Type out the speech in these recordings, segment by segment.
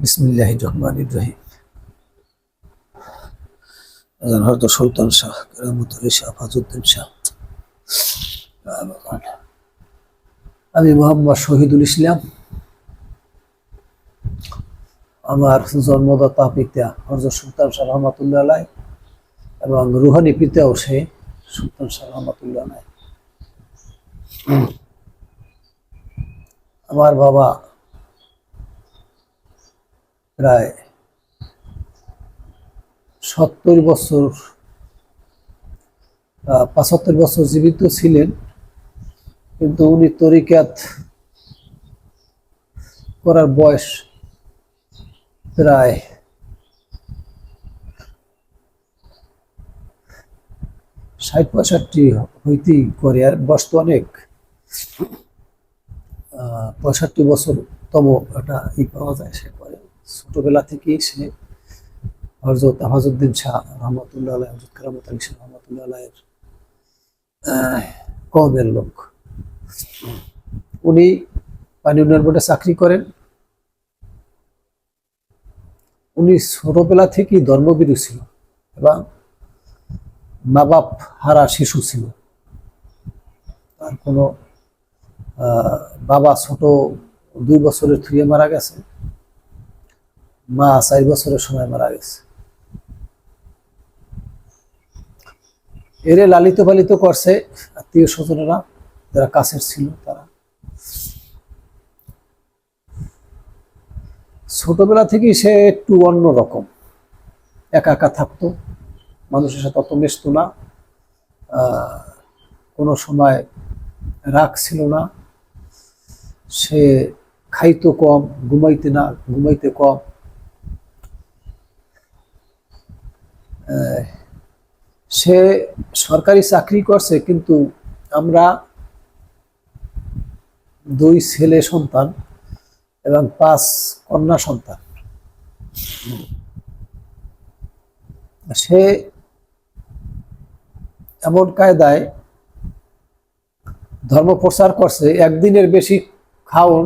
বিসমিল্লাহির রহমানির রহিম। হযরত সুলতান শাহ কেরামতুল্লাহ শাহ ফাজউদ্দিন শাহ। আমি মোহাম্মদ শহীদুল ইসলাম। আমার জন্মদাতা পিতা হযরত সুলতান শাহ রহমাতুল্লাহ আলাইহি এবং রুহানি পিতাও সে সুলতান শাহ রহমাতুল্লাহ আলাইহি। আমার বাবা প্রায় ৭০ বছর ৭৫ বছর জীবিত ছিলেন, কিন্তু উনি তরিকাত করার বয়স প্রায় ৬০-৬৫ হইতেই করে, আর বয়স তো অনেক ৬৫ বছর তম একটা পাওয়া যায়। সে করে ছোটবেলা থেকেই সে হযরত ফাজউদ্দিন শাহ রহমাতুল্লাহ আলাইহি, হযরত কেরামত আলী শাহ রহমাতুল্লাহ আলাইহির কওমের লোক। উনি পানি উন্নয়ন বোর্ডে চাকরি করেন। উনি ছোটবেলা থেকেই ধর্মভীরু ছিল এবং মা বাপ হারা শিশু ছিল। তার কোনো বাবা ছোট ২ বছরের থুয়ে মারা গেছে, মা ৪ বছরের সময় মারা গেছে। এরে লালিত পালিত করছে আত্মীয় স্বজনেরা, যারা কাছের ছিল। তারা ছোটবেলা থেকেই সে একটু অন্যরকম, একা একা থাকতো, মানুষের সাথে অত মিশতো না, কোনো সময় রাগ ছিল না। সে খাইতো কম, ঘুমাইতে কম। সে সরকারি চাকরি করছে, কিন্তু আমরা ২ ছেলে সন্তান এবং ৫ কন্যা সন্তান। সে এমন কায়দায় ধর্ম প্রচার করছে, একদিনের বেশি খাওন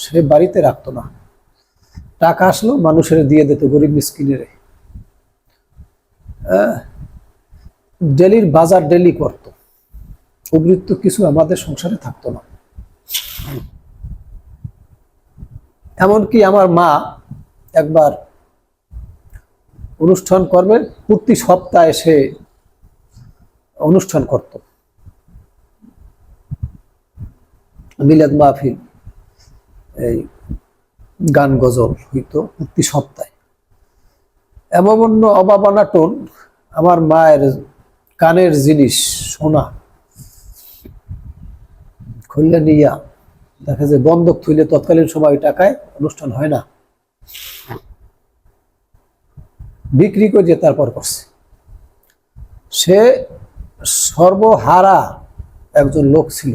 সে বাড়িতে রাখতো না। টাকা আসলো মানুষের দিয়ে দিত, গরিব মিসকিনের। ডেলির বাজার ডেলি করত, অবৃত্ত কিছু আমাদের সংসারে থাকতো না। এমনকি আমার মা একবার অনুষ্ঠান করবে, প্রতি সপ্তাহে সে অনুষ্ঠান করত, মিলাদ মাহফিল, এই গান গজল হইতো প্রতি সপ্তাহে। এমন অন্য অভাব অনাটন, আমার মায়ের কানের জিনিস সোনা খুললে নিয়া দেখা যায় বন্ধক থইলে তৎকালীন সময় টাকায় অনুষ্ঠান হয় না, বিক্রি করে তারপর করছে। সে সর্বহারা একজন লোক ছিল।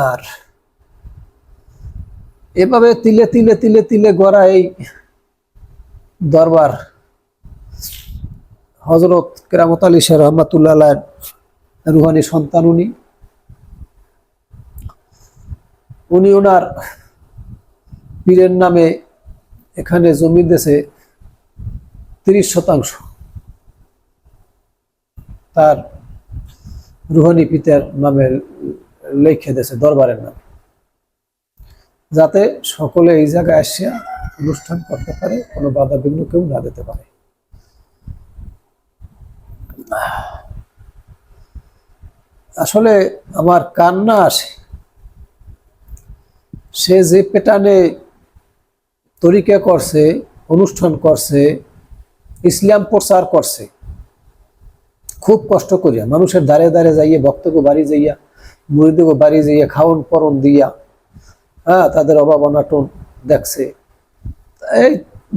আর এভাবে তিলে তিলে তিলে তিলে গড়া এই দরবার হযরত কেরামত আলী শাহ রহমাতুল্লাহ আলাইহির রুহানি সন্তান। উনি ওনার পীরের নামে এখানে জমি দিয়েছে ৩০%, তার রুহানি পিতার নামে লিখে দিয়েছে দরবারের নামে, যাতে সকলে এই জায়গায় আসিয়া অনুষ্ঠান করতে পারে, কোনো বাধা বিঘ্ন কেউ না দিতে পারে। আসলে আমার কান্না আসে, সে যে পেটানে তরিকা করছে, অনুষ্ঠান করছে, ইসলাম প্রচার করছে, খুব কষ্ট করিয়া মানুষের দ্বারে দ্বারে যাইয়া, ভক্তকে বাড়ি যাইয়া, মুরিদকে বাড়ি যাইয়া খাওয়ন পরন দিয়া, তাদের অভাব অনাটন দেখছে। এই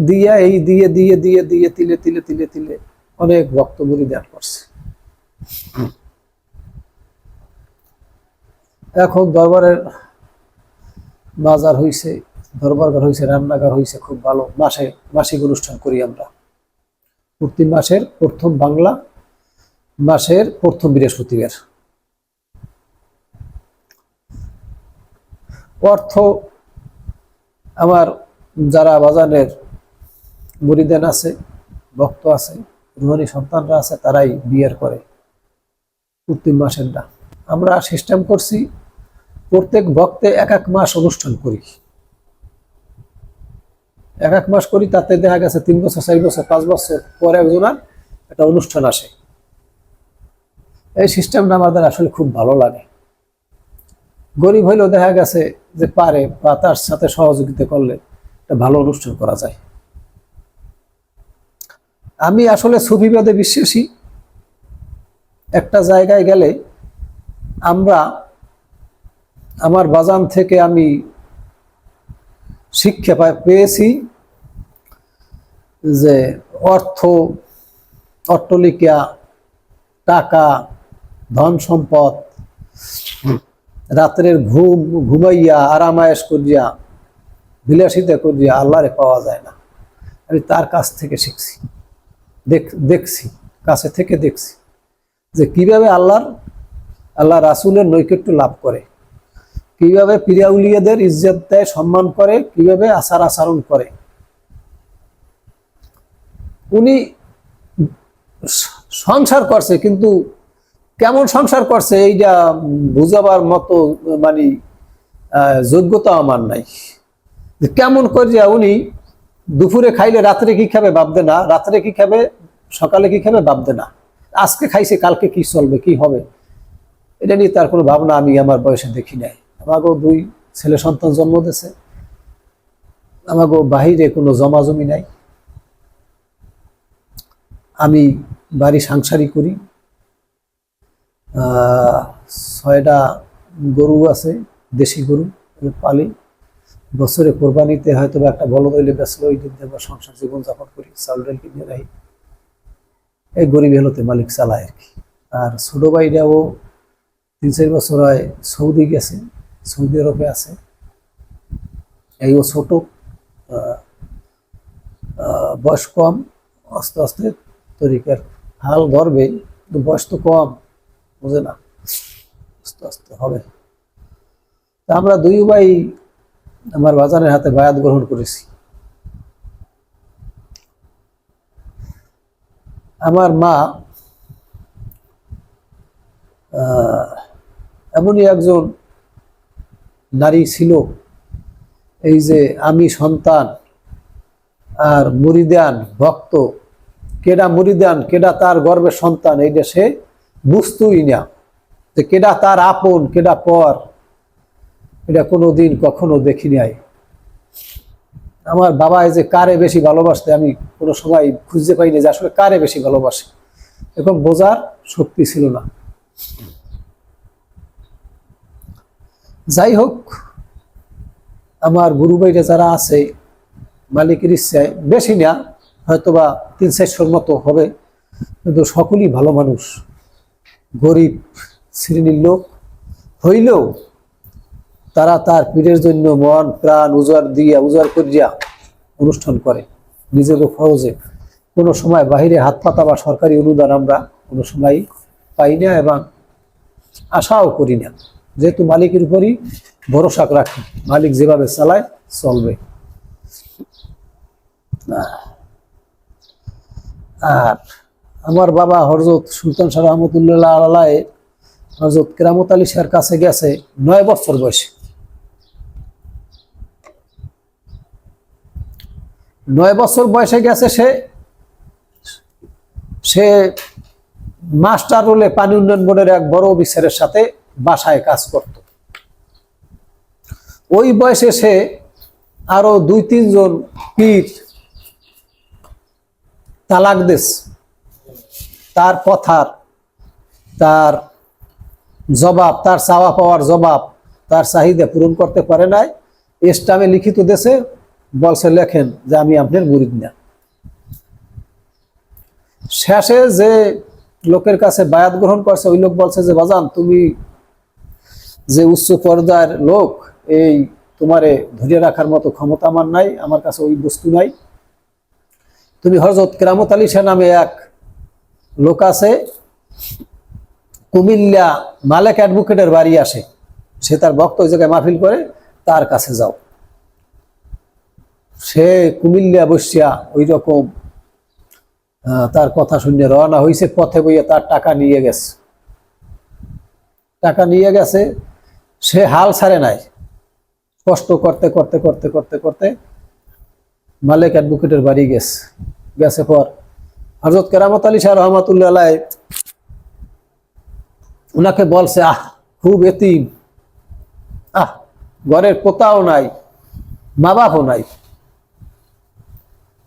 দিয়া এই দিয়ে দিয়ে দিয়ে দিয়ে তিলে তিলে তিলে তিলে অনেক ভক্ত মুরিদ করছে। এখন দরবারের বাজার হইছে, দরবারঘর হইছে, রান্নাঘর হইছে, খুব ভালো। মাসিক অনুষ্ঠান করি আমরা, প্রতি মাসের প্রথম বাংলা মাসের প্রথম বৃহস্পতিবার। অর্থ আমার যারা বাজানের মুরিদান আছে, ভক্ত আছে, রুহানি সন্তানরা আছে, তারাই বিয়ের করে প্রতি মাসের না। আমরা সিস্টেম করছি প্রত্যেক ভক্তে এক এক মাস অনুষ্ঠান করি, এক এক মাস করি। তাতে দেখা গেছে 3 বছর 4 বছর 5 বছর পরে একজনের একটা অনুষ্ঠান আসে। এই সিস্টেমটা আমাদের আসলে খুব ভালো লাগে। গরিব হইলেও দেখা গেছে যে পারে বা তার সাথে সহযোগিতা করলে একটা ভালো অনুষ্ঠান করা যায়। আমি আসলে সুফিবাদে বিশ্বাসী। একটা জায়গায় গেলে আমরা, আমার বাজান থেকে আমি শিক্ষা পেয়েছি যে অট্টালিকা, টাকা, ধন সম্পদ, রাত্রের ঘুমাইয়া আরামায়েশ করিয়া বিলাসিতা করিয়া আল্লাহরে পাওয়া যায় না। আমি তার কাছ থেকে শিখছি, দেখছি, কাছে থেকে দেখছি যে কিভাবে আল্লাহ রাসূলের নৈকট্য লাভ করে, কিভাবে পীরাউলিয়াদের ইজ্জত দেয়, সম্মান করে, কিভাবে আচার আচরণ করে। উনি সংসার করছে, কিন্তু কেমন সংসার করছে এইটা বুঝাবার মতো মানে যোগ্যতা আমার নাই। কেমন করিয়া উনি দুপুরে খাইলে রাত্রে কি খাবে ভাববে না, রাত্রে কি খাবে সকালে কি খাবে ভাববে না, আজকে খাইছে কালকে কি চলবে কি হবে এটা নিয়ে তার কোনো ভাবনা আমি আমার বয়সে দেখি নাই। আমাকেও 2 ছেলে সন্তান জন্ম দিয়েছে, আমাকেও বাহিরে কোনো জমা জমি নাই। আমি বাড়ি সাংসারিক করি, 6টা গরু আছে, দেশি গরু পালি। বছরে কোরবানিতে হয়তো একটা বলদ হইলে বেচলে ওই দিন দেবো, সংসার জীবনযাপন করি, চাউল ডাল কিনে রাখি। এই গরিব হেলোতে মালিক চালায় আর কি। আর ছোট ভাইরাও 3-4 বছর হয় সৌদি গেছে, সৌদি আরবে আছে। এইও ছোট, বয়স কম, আস্তে আস্তে তরিকার হাল ধরবে, কিন্তু বয়স তো কম, বুঝে না, আস্তে আস্তে হবে। তা আমরা 2 ভাই আমার বাজানের হাতে বায়াত গ্রহণ করেছি। আমার মা এমনই একজন নারী ছিল, এই যে আমি সন্তান আর মুরিদান ভক্ত, কেডা মুরিদান কেডা তার গর্বের সন্তান, এইটা সে বুঝতই না যে কেডা তার আপন কেডা পর, এটা কোনোদিন কখনো দেখি নাই। আমার বাবা এই যে কারে বেশি ভালোবাসতে আমি কোনো সময় খুঁজে পাইনি যে আসলে কারে বেশি ভালোবাসে, এখন বোঝার শক্তি ছিল না। যাই হোক, আমার গুরু ভাইরা যারা আছে মালিকের ইচ্ছায়, বেশি না হয়তোবা 300-400 মতো হবে, কিন্তু সকলেই ভালো মানুষ, গরিব শ্রেণীর লোক হইলেও তারা তার পীরের জন্য মন প্রাণ উজাড় করিয়া অনুষ্ঠান করে নিজের খরচে। কোনো সময় বাহিরে হাত পাতা বা সরকারি অনুদান আমরা কোনো সময় পাই না এবং আশাও করি না, যেহেতু মালিকের উপরই ভরসা রাখি, মালিক যেভাবে চালায় চলবে। আর আমার বাবা হযরত সুলতান শাহ রহমতুল্লাহ আলাইহি হযরত কেরামত আলী শাহর কাছে গেছে 9 বছর বয়সে। 9 বছর বয়সে গেছে সে মাস্টার রোলে পানি উন্নয়ন বোর্ডের এক বড় অফিসারের সাথে বাসায় কাজ করত। ওই বয়সে সে আরো 2-3 জন পীর তালাক দিস, তার কথার, তার জবাব, তার চাওয়া পাওয়ার জবাব, তার চাহিদা পূরণ করতে পারে নাই। ইসলামে লিখিত দেশে বলছে লেখেন যে আমি আপনার মুরিদ না। শেষে যে লোকের কাছে বায়াত গ্রহণ করছে ওই লোক বলছে যে বাজান, তুমি যে উচ্চ পর্যায়ের লোক, এই তোমারে ধরে রাখার মতো ক্ষমতা আমার নাই, আমার কাছে ওই বস্তু নাই। তুমি হযরত কেরামত আলী শাহ নামে এক লোক আছে, কুমিল্লা মালেক অ্যাডভোকেটের বাড়ি আসে, সে তার ভক্ত ওই জায়গায় মাহফিল করে, তার কাছে যাও। সে কুমিল্লা বসিয়া ওই রকম তার কথা শুনে রওনা হয়েছে, পথে বইয়ে তার টাকা নিয়ে গেছে। টাকা নিয়ে গেছে, সে হাল ছাড়ে নাই, কষ্ট করতে করতে করতে করতে করতে মালিক অ্যাডভোকেটের বাড়ি গেছে। গেছে পর হযরত কেরামত আলী শাহ রহমাতুল্লাহ আলাইহি ওনাকে বলছে, খুব এতিম, ঘরের কোথাও নাই, মা বাপও নাই,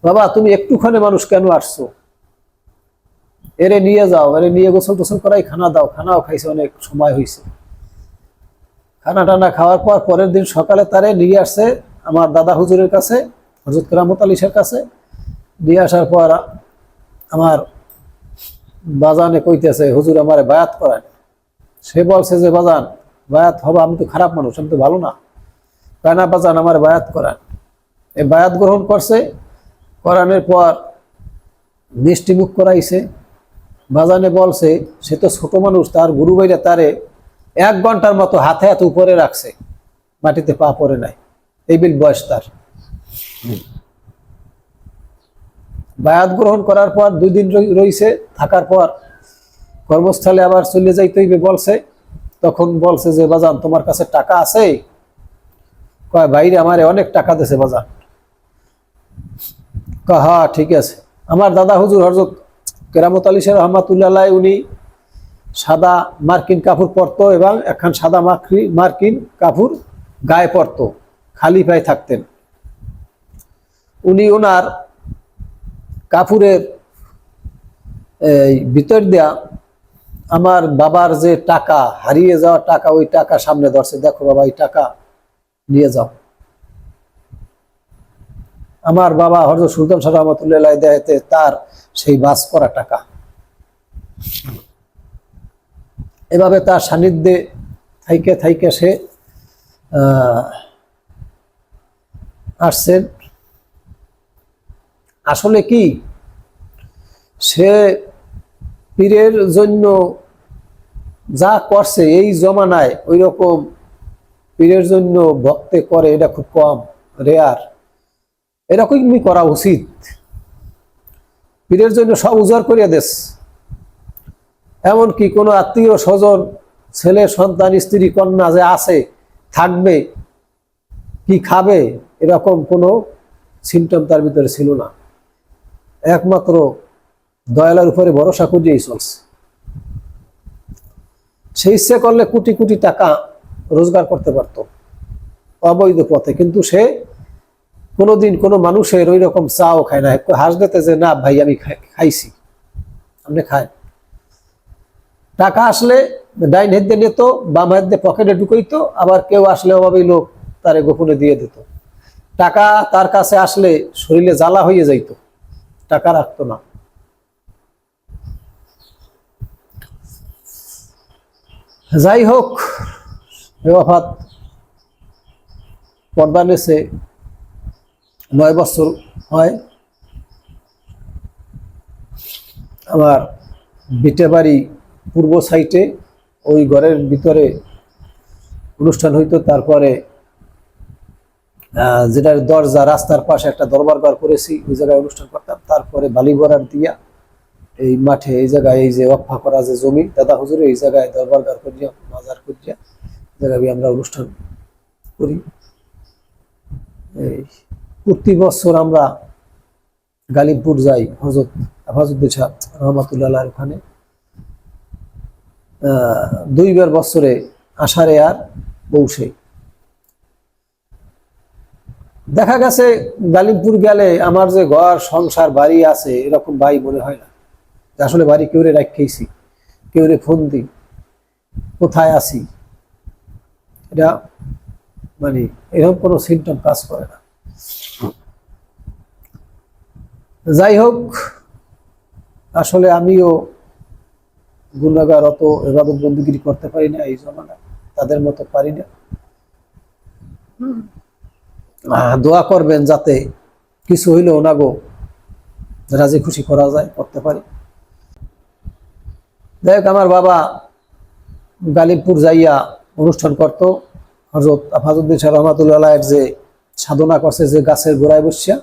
বাবা তুমি একটুখানি মানুষ কেন আসছো, এরে নিয়ে যাও, এরে নিয়ে গোসল টোসল করাই, খানা দাও। খানাও খাইছে, অনেক সময় হয়েছে। খানা টানা খাওয়ার পর পরের দিন সকালে তারে নিয়ে আসছে আমার দাদা হুজুরের কাছে, হযরত কেরামত আলী শাহের কাছে। নিয়ে আসার পর আমার বাজানে কইতেছে, হুজুর আমারে বায়াত করায়। সে বলছে যে বাজান বায়াত হবো, আমি তো খারাপ মানুষ, আমি তো ভালো না। কানা বাজান আমার বায়াত করান। এই বায়াত গ্রহণ করছে, করানোর পর মিষ্টি মুখ করাইছে। বাজানে বলছে সে তো ছোট মানুষ, তার গুরু ভাইরা তারে 1 ঘন্টার মতো হাতে হাতে উপরে রাখছে, মাটিতে পা পড়ে নাই। এই বিল বয়স তার। বায়াত গ্রহণ করার পর 2 দিন রইছে, থাকার পর কর্মস্থলে আবার চলে যাইতে হইবে বলছে। তখন বলছে যে বাজান তোমার কাছে টাকা আছে? কয় বাইরে আমারে অনেক টাকা দিয়েছে বাজান। হ্যাঁ ঠিক আছে। আমার দাদা হুজুর হযরত কেরামত আলী শাহ রহমাতুল্লাহ আলাইহি উনি সাদা মার্কিন কাপড় পরতো এবং একখান সাদা মার্কিন কাপড় গায়ে পরতো, খালি পায়ে থাকতেন। উনি ওনার কাপড়ের ভিতর দেয়া আমার বাবার যে টাকা, হারিয়ে যাওয়া টাকা, ওই টাকা সামনে ধরছে, দেখো বাবা এই টাকা নিয়ে যাও। আমার বাবা হযরত সুলতান শাহ রহমাতুল্লাহ আলাইহি দেখাইতে তার সেই বাস করা টাকা। এভাবে তার সান্নিধ্যে থাইকে থাইকে সে আসছেন। আসলে কি সে পীরের জন্য যা করছে এই জমানায়, ওই রকম পীরের জন্য ভক্তে করে এটা খুব কম, রেয়ার। এরকমই করা উচিত। পীরের জন্য সব উজাড় করিয়া দেশ। এমনকি কোনো আত্মীয় স্বজন, ছেলে সন্তান, স্ত্রী কন্যা যে আছে, থাকবে, কি খাবে, এরকম কোনো সিমটম তার ভিতরে ছিল না। একমাত্র দয়ালের উপরে ভরসা করিয়েই চলছে। সে ইচ্ছে করলে কোটি কোটি টাকা রোজগার করতে পারত অবৈধ পথে, কিন্তু সে কোনোদিন কোনো মানুষের ওই রকম চাও খায় না। হাস দিতে যে না ভাই আমি খাইছি, আপনি খায়। টাকা আসলে ডাইন হাত দিয়ে নিত, বাম হাত দিয়ে পকেটে ঢুকাইতো, আবার কেউ আসলে অভাবী লোক তারে গোপনে দিয়ে দিত। টাকা তার কাছে আসলে শরীরে জ্বালা হয়ে যাইত, টাকা রাখতো না। যাই হোক, ওয়াফাত পর্দা নেছে 9 বছর হয়। আমার বিটে বাড়ি পূর্ব সাইটে, ওই ঘরের ভিতরে অনুষ্ঠান হইতো। তারপরে যেটার দরজা, রাস্তার পাশে একটা দরবার ঘর করেছি, ওই জায়গায় অনুষ্ঠান করতাম। তারপরে বালিগড়ার দিয়া এই মাঠে, এই জায়গায়, এই যে ওয়াকফা করা যে জমি দাদা হুজুরে, এই জায়গায় দরবার ঘর করিয়া, মাজার করিয়া জায়গায় আমরা অনুষ্ঠান করি। এই প্রতি বছর আমরা গালিবপুর যাই, হযরত হেফাজউদ্দিন শাহ রহমাতুল্লাহ আলাইহির ওখানে। 2 বার বছরে, আষাঢ়ে আর পৌষে। দেখা গেছে গালিবপুর গেলে আমার যে ঘর সংসার বাড়ি আছে, এরকম বাড়ি মনে হয় না। আসলে বাড়ি কেউরে রাখেছি, কেউরে ফোন দিই, কোথায় আছি, এটা মানে এরকম কোনো সিমটম কাজ করে না। যাই হোক, আসলে আমিও গুনাহগার, অত ইবাদত বন্দেগী করতে পারি না এই জমানায়, তাদের মতো পারি না। দোয়া করবেন যাতে কিছু হইলে ওনাগো রাজি খুশি করা যায়, করতে পারি। যাই হোক, আমার বাবা গালিবপুর যাইয়া অনুষ্ঠান করত, হযরত আফাজউদ্দিন শাহ রহমাতুল্লাহ আলাইহির যে সাধনা করছে, যে গাছের গোড়ায় বসিয়া,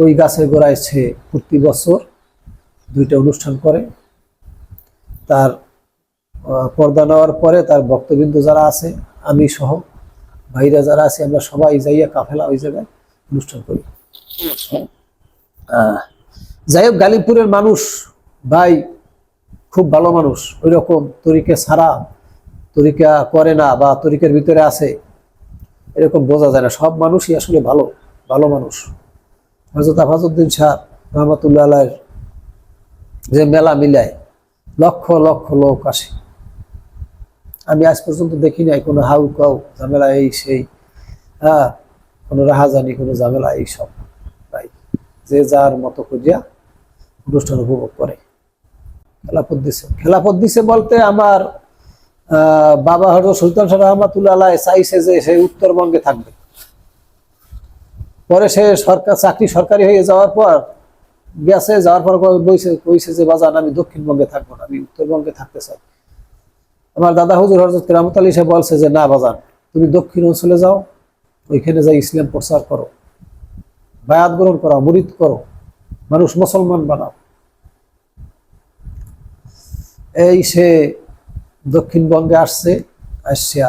ওই গাছের গোড়ায় সে প্রতি বছর 2টা অনুষ্ঠান করে। তার পর্দা নেওয়ার পরে তার ভক্তবৃন্দ যারা আছে, আমি সহ ভাইরা যারা আছে, আমরা সবাই যাইয়া কাফেলা ওই জায়গায় অনুষ্ঠান করি। যাই হোক, গালিবপুরের মানুষ ভাই খুব ভালো মানুষ। ওই রকম তরিকা ছাড়া, তরিকা করে না বা তরিকার ভিতরে আছে এরকম বোঝা যায় না। সব মানুষই আসলে ভালো ভালো মানুষ। হযরত আফাজউদ্দিন শাহ রহমাতুল্লাহ আলাইহির যে মেলা মিলায় লক্ষ লক্ষ লোক আসে। আমি আজ পর্যন্ত দেখি নাই কোনো হাউ কাউ ঝামেলা, এই সেই, কোনো রাহাজানি, কোনো ঝামেলা, এইসব ভাই। যে যার মতো করিয়া অনুষ্ঠান উপভোগ করে। খেলাফত দিছে বলতে আমার বাবা হযরত সুলতান শাহ রহমাতুল্লাহ আলাইহি চাইছে যে সে উত্তরবঙ্গে থাকবে। পরে সে চাকরি সরকারি হয়ে যাওয়ার পর গেছে, যাওয়ার পর কইছে যে বাজান আমি দক্ষিণবঙ্গে থাকবো না, আমি উত্তরবঙ্গে থাকতে চাই। আমার দাদা হুজুর হযরত কেরামত আলী সাহেব বলছে যে না বাজান, তুমি দক্ষিণ অঞ্চলে যাও, ওইখানে যাই ইসলাম প্রচার করো, বায়াত গ্রহণ করো, মুরিদ করো, মানুষ মুসলমান বানাও। এই সে দক্ষিণবঙ্গে আসছে, আসিয়া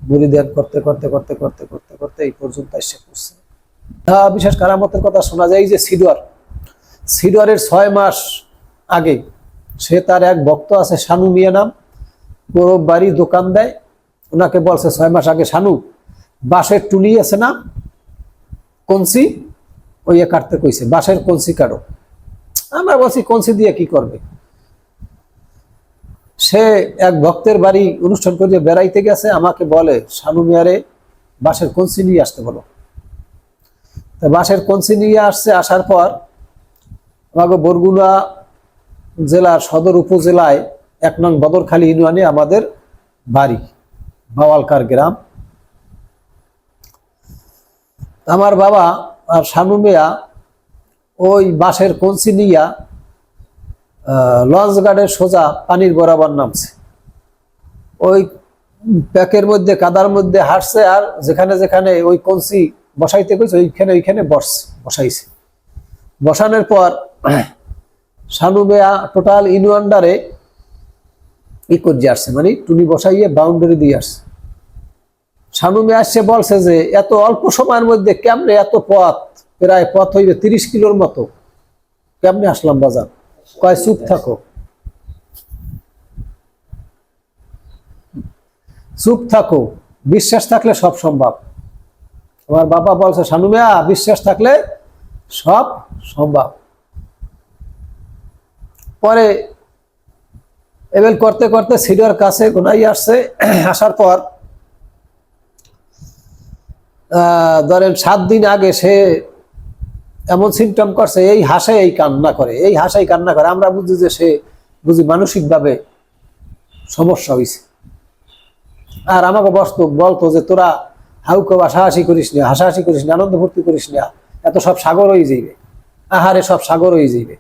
মুরিদান করতে করতে করতে করতে করতে করতে এই পর্যন্ত এসে পড়ছে। বিশেষ কারামতের কথা শোনা যায় যে সিডরের 6 মাস আগে সে তার এক ভক্ত আছে শানু মিয়া নাম, পুরো বাড়ি দোকান দেয়। ওনাকে বলছে 6 মাস আগে, শানু বাঁশের টুনি আছে না, কঞ্চি, ওই কাটতে কইছে, বাঁশের কঞ্চি কাটো। আমরা বলছি কঞ্চি দিয়ে কি করবে? সে এক ভক্তের বাড়ি অনুষ্ঠান করে বেড়াইতে গেছে, আমাকে বলে শানু মিয়ারে বাঁশের কঞ্চি নিয়ে আসতে বলো। তা বাঁশের কঞ্চি নিয়ে আসছে। আসার পর আমাকে বরগুনা জেলার সদর উপজেলায় 1 নং বদরখালী ইউনিয়নে আমাদের বাড়ি, বাওয়ালকার গ্রাম। আমার বাবা আর শানু মিয়া ওই বাঁশের কঞ্চি নিয়া লঞ্চ গার্ডের সোজা পানির বরাবর নামছে। ওই প্যাকের মধ্যে কাদার মধ্যে হাঁটছে, আর যেখানে যেখানে ওই কঞ্চি বসাইতে কইছে ওইখানে বসাইছে। বসানোর পর শানু মিয়া টোটাল ইউনিয়নডারে ই করে আসছে, মানে টুনি বসাইয়ে বাউন্ডারি দিয়ে আসছে। শানু মিয়া আসছে বলছে যে এত অল্প সময়ের মধ্যে কেমনে এত পথ, প্রায় পথ হইবে 30 কিলোর মতো, কেমনে আসলাম বাজার? কয় চুপ থাকো, চুপ থাকো, বিশ্বাস থাকলে সব সম্ভব। আমার বাবা বলছে শানু মিয়া বিশ্বাস থাকলে সব সম্ভব। পরে এবেল করতে করতে সিডর কাছে গোনাই আসছে। আসার পর ধরেন 7 দিন আগে সে এমন সিমটম করছে, এই হাসে এই কান্না করে, এই হাসাই কান্না করে। আমরা বুঝি যে সে মানসিকভাবে সমস্যা হয়েছে। আর আমাকে বলতো যে তোরা হাউকে হাসাহাসি করিস না, হাসাহাসি করিস না, আনন্দ ভর্তি করিস না, এত সব সাগর হয়ে যাইবে, আহারে সব সাগর হয়ে যাইবে।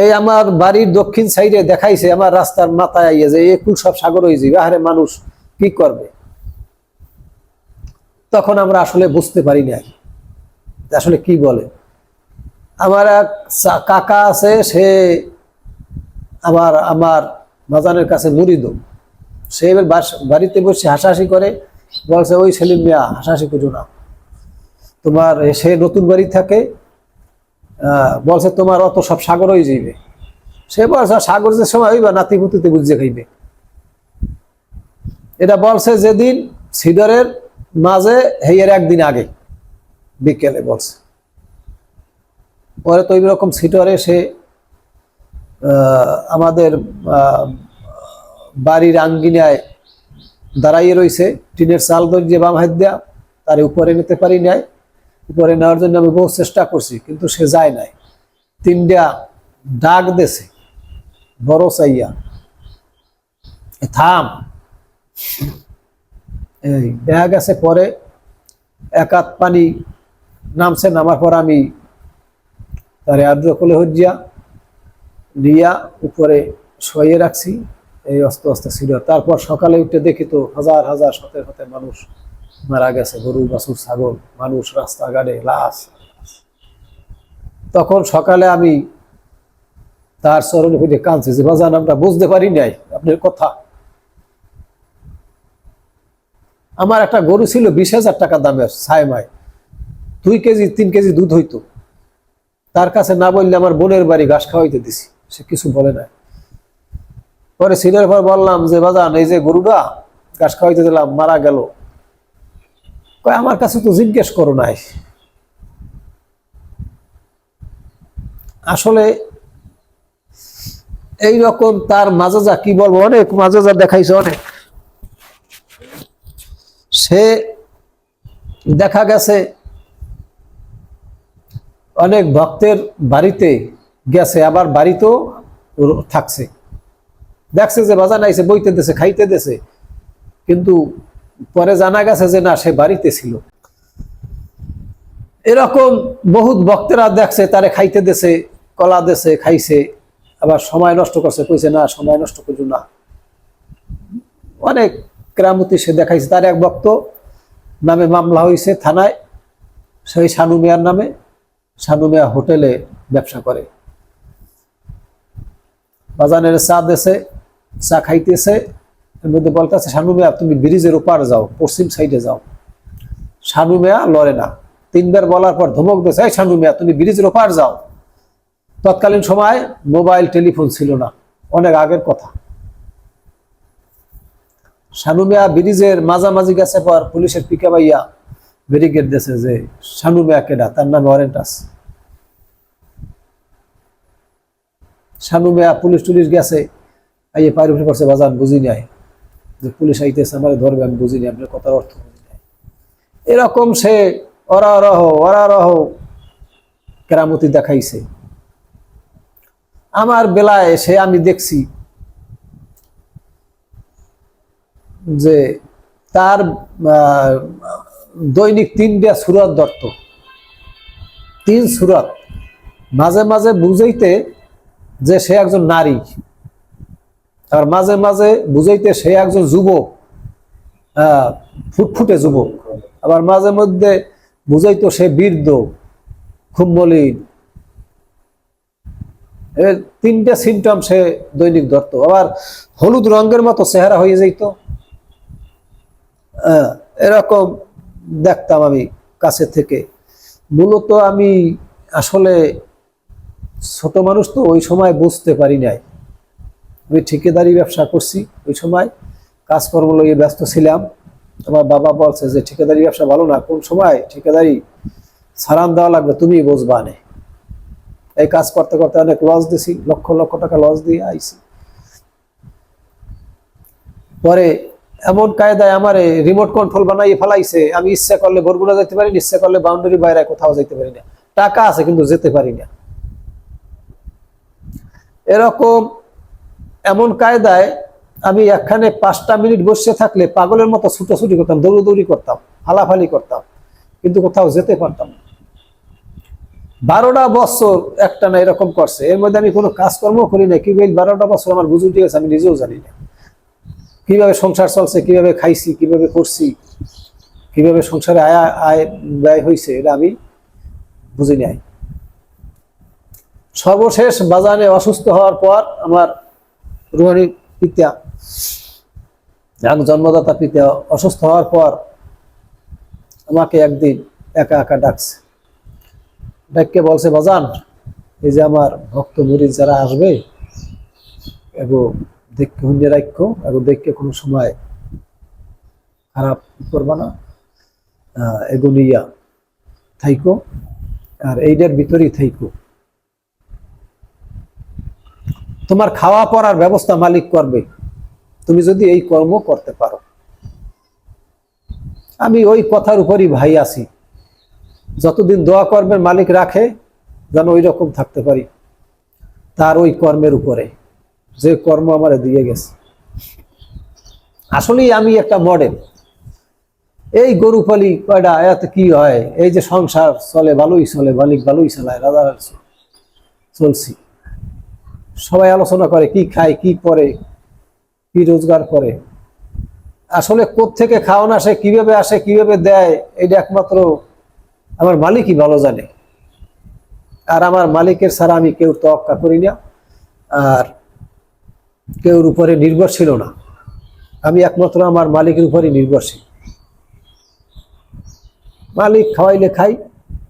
এই আমার বাড়ির দক্ষিণ সাইডে দেখাইছে, আমার রাস্তার মাথায় আইয়ে যে একুল সব সাগর হয়ে যাবে, আহারে মানুষ কি করবে? তখন আমরা আসলে বুঝতে পারি না আসলে কি বলে। আমার এক কাকা আছে, সে আমার মাজানের কাছে মুরিদ। সে এবার বাড়িতে বসে হাসাহাসি করে, বলছে ওই সেলিম মিয়া হাসাহাসি করো না, তোমার সে নতুন বাড়ি থাকে, বলছে তোমার অত সব সাগর হয়ে যাইবে। সে বলছে সাগর যে সময় হইবা নাতি পুতিতে বুঝে খাইবে। এটা বলছে যেদিন সিডরের মাঝে হেয়ের একদিন আগে বিকেলে বলছে। পরে তো ওই রকম সিডরে সে আমাদের বাড়ির আঙ্গিনায় দাঁড়াইয়ে রয়েছে, টিনের চাল ধরিয়ে বাম হাত দেয়া, তার উপরে নিতে পারি নাই। উপরে নেওয়ার জন্য আমি বহু চেষ্টা করছি, কিন্তু সে যায় নাই। 3টা ডাক দেছে বড় চাইয়া, থাম। এই দেখা গেছে পরে 1 হাত পানি নামছে, নামার পর আমি তারে আদ্র কোলে হজ্জিয়া নিয়া উপরে শোয়ে রাখছি। এই অস্তে অস্তে ছিল। তারপর সকালে উঠে দেখি তো হাজার হাজার শত শত মানুষ মারা গেছে, গরু বাছুর ছাগল, মানুষ রাস্তাঘাটে লাশ। তখন সকালে আমি তার চরণে পড়ে কাঁদছি যে বাজান আমরা বুঝতে পারি নাই আপনার কথা। আমার একটা গরু ছিল 20,000 টাকা দামের, ছায়মায় 2 কেজি 3 কেজি দুধ হইতো। তার কাছে না বললে আমার বোনের বাড়ি ঘাস খাওয়াইতে দিছি, সে কিছু বলে নাই। পরে সিনের পর বললাম যে বাজান এই যে গরুটা ঘাস খাওয়াইতে দিলাম মারা গেল, কয় আমার কাছে তো জিজ্ঞেস করো নাই। আসলে এইরকম তার মাজেজা কি বলবো, অনেক মাজেজা দেখাইছে অনেক। সে দেখা গেছে অনেক ভক্তের বাড়িতে গেছে, আবার বাড়িতেও থাকছে, দেখছে যে বাজান আইছে, বইতে দেছে, খাইতে দেছে, কিন্তু পরে জানা গেছে যে না, সে বাড়িতে ছিল। এরকম বহুত ভক্তেরা দেখছে তারে খাইতে দেছে, কলা দেছে, খাইছে, আবার সময় নষ্ট করছে, কইছে না সময় নষ্ট করছো না। অনেক কেরামতি সে দেখাইছে। তার এক ভক্ত নামে মামলা হয়েছে থানায়, সেই শানু মিয়ার নামে। শানু মিয়া হোটেলে ব্যবসা করে, বাজানের চা দেছে, চা খাইতেছে, এর মধ্যে বলতেছে শানু মিয়া তুমি ব্রিজের ওপার যাও, পশ্চিম সাইডে যাও। শানু মিয়া লড়ে না, 3বার বলার পর ধমক দিয়েছে, এই শানু মিয়া তুমি ব্রিজের ওপার যাও। তৎকালীন সময় মোবাইল টেলিফোন ছিল না, অনেক আগের কথা। শানু মিয়া ব্রিজের মাঝামাঝি গেছে, পর পুলিশের পিকআপ আইয়া ব্যারিকেড দিয়েছে যে শানু মিয়া কেডা, তার নামে ওয়ারেন্ট আছে। শানু মিয়া পুলিশ টুলিশ গেছে, আইয়ে পায়ের উপরে পড়ছে, বাজান বুঝি নাই যে পুলিশ আইতেছে আমার ধরবে, আমি বুঝিনি আপনার কথার অর্থ বুঝি নাই। এরকম সে অরারহ কেরামতি দেখাইছে। আমার বেলায় এসে আমি দেখছি যে তার দৈনিক 3টা সুরত ধরত, 3 সুরত। মাঝে মাঝে বুঝাইতে যে সে একজন নারী, আর মাঝে মাঝে বুঝাইতে সে একজন যুবক, ফুটফুটে যুবক, আবার মাঝে মধ্যে বুঝাইতো সে বৃদ্ধ, খুব মলিন। এর 3টা সিমটম সে দৈনিক ধরতো। আবার হলুদ রঙের মতো চেহারা হয়ে যাইতো। এরকম দেখতাম আমি কাছে থেকে। মূলত আমি আসলে ছোট মানুষ তো, ওই সময় বুঝতে পারি নাই। আমি ঠিকাদারি ব্যবসা করছি, ওই সময় কাজকর্ম লইয়ে ব্যস্ত ছিলাম। আমার বাবা বলছে যে ঠিকাদারি ব্যবসা ভালো না, কোন সময় ঠিকাদারি সারান দেওয়া লাগবে তুমি বুঝবা না। এই কাজ করতে করতে অনেক লস দিছি, লক্ষ লক্ষ টাকা লস দিয়ে আইছি। পরে এমন কায়দায় আমার রিমোট কন্ট্রোল বানাইয়ে ফেলাইছে, আমি ইচ্ছা করলে বরগুনা যেতে পারি না, ইচ্ছা করলে বাউন্ডারি বাইরে কোথাও যেতে পারি না। টাকা আছে কিন্তু যেতে পারি না। এরকম এমন কায়দায় আমি এখানে 5টা মিনিট বসে থাকলে পাগলের মতো ছুটোছুটি করতাম, দৌড়দৌড়ি করতাম, ফালাফালি করতাম, কিন্তু কোথাও যেতে পারতাম না। 12টা বছর একটা না এরকম করছে। এর মধ্যে আমি কোনো কাজকর্ম করি না। কিভাবে 12টা বছর আমার বুঝে উঠে গেছে আমি নিজেও জানি না। কিভাবে সংসার চলছে, কিভাবে খাইছি, কিভাবে করছি, কিভাবে সংসারে আয় ব্যয় হয়েছে, এটা আমি বুঝি নাই। সর্বশেষ বাজানে অসুস্থ হওয়ার পর আমার রুহানি পিতা, জন্মদাতা পিতা অসুস্থ হওয়ার পর আমাকে একদিন একা একা ডাকছে, ডাককে বলছে বাজান এই যে আমার ভক্ত মুরিদ যারা আসবে এগো দেখকে হুন্ডে রাখো, এগো দেখকে কোনো সময় খারাপ করবা না, এগো নিয়া থাইকো, আর এইটার ভিতরেই থাইকো। তোমার খাওয়া পড়ার ব্যবস্থা মালিক করবে তুমি যদি এই কর্ম করতে পারো। আমি ওই কথার উপরই ভাই আছি, যতদিন দোয়া করবেন মালিক রাখে যেন ওই রকম থাকতে পারি তার ওই কর্মের উপরে, যে কর্ম আমার দিয়ে গেছে। আসলেই আমি একটা মডেল। এই গরু পালি কয়টা, এত কি হয়, এই যে সংসার চলে ভালোই চলে, মালিক ভালোই চালায়, রাজা চলছি। সবাই আলোচনা করে কি খায় কি পরে, কি রোজগার করে, আসলে কোত্থেকে খাওয়ান আসে, কিভাবে দেয়, এটা একমাত্র আমার মালিকই ভালো জানে। আর আমার মালিকের ছাড়া আমি কেউ তোয়াক্কা করি না, আর কেউর উপরে নির্ভরশীল না। আমি একমাত্র আমার মালিকের উপরে নির্ভরশীল। মালিক খাওয়াইলে খাই,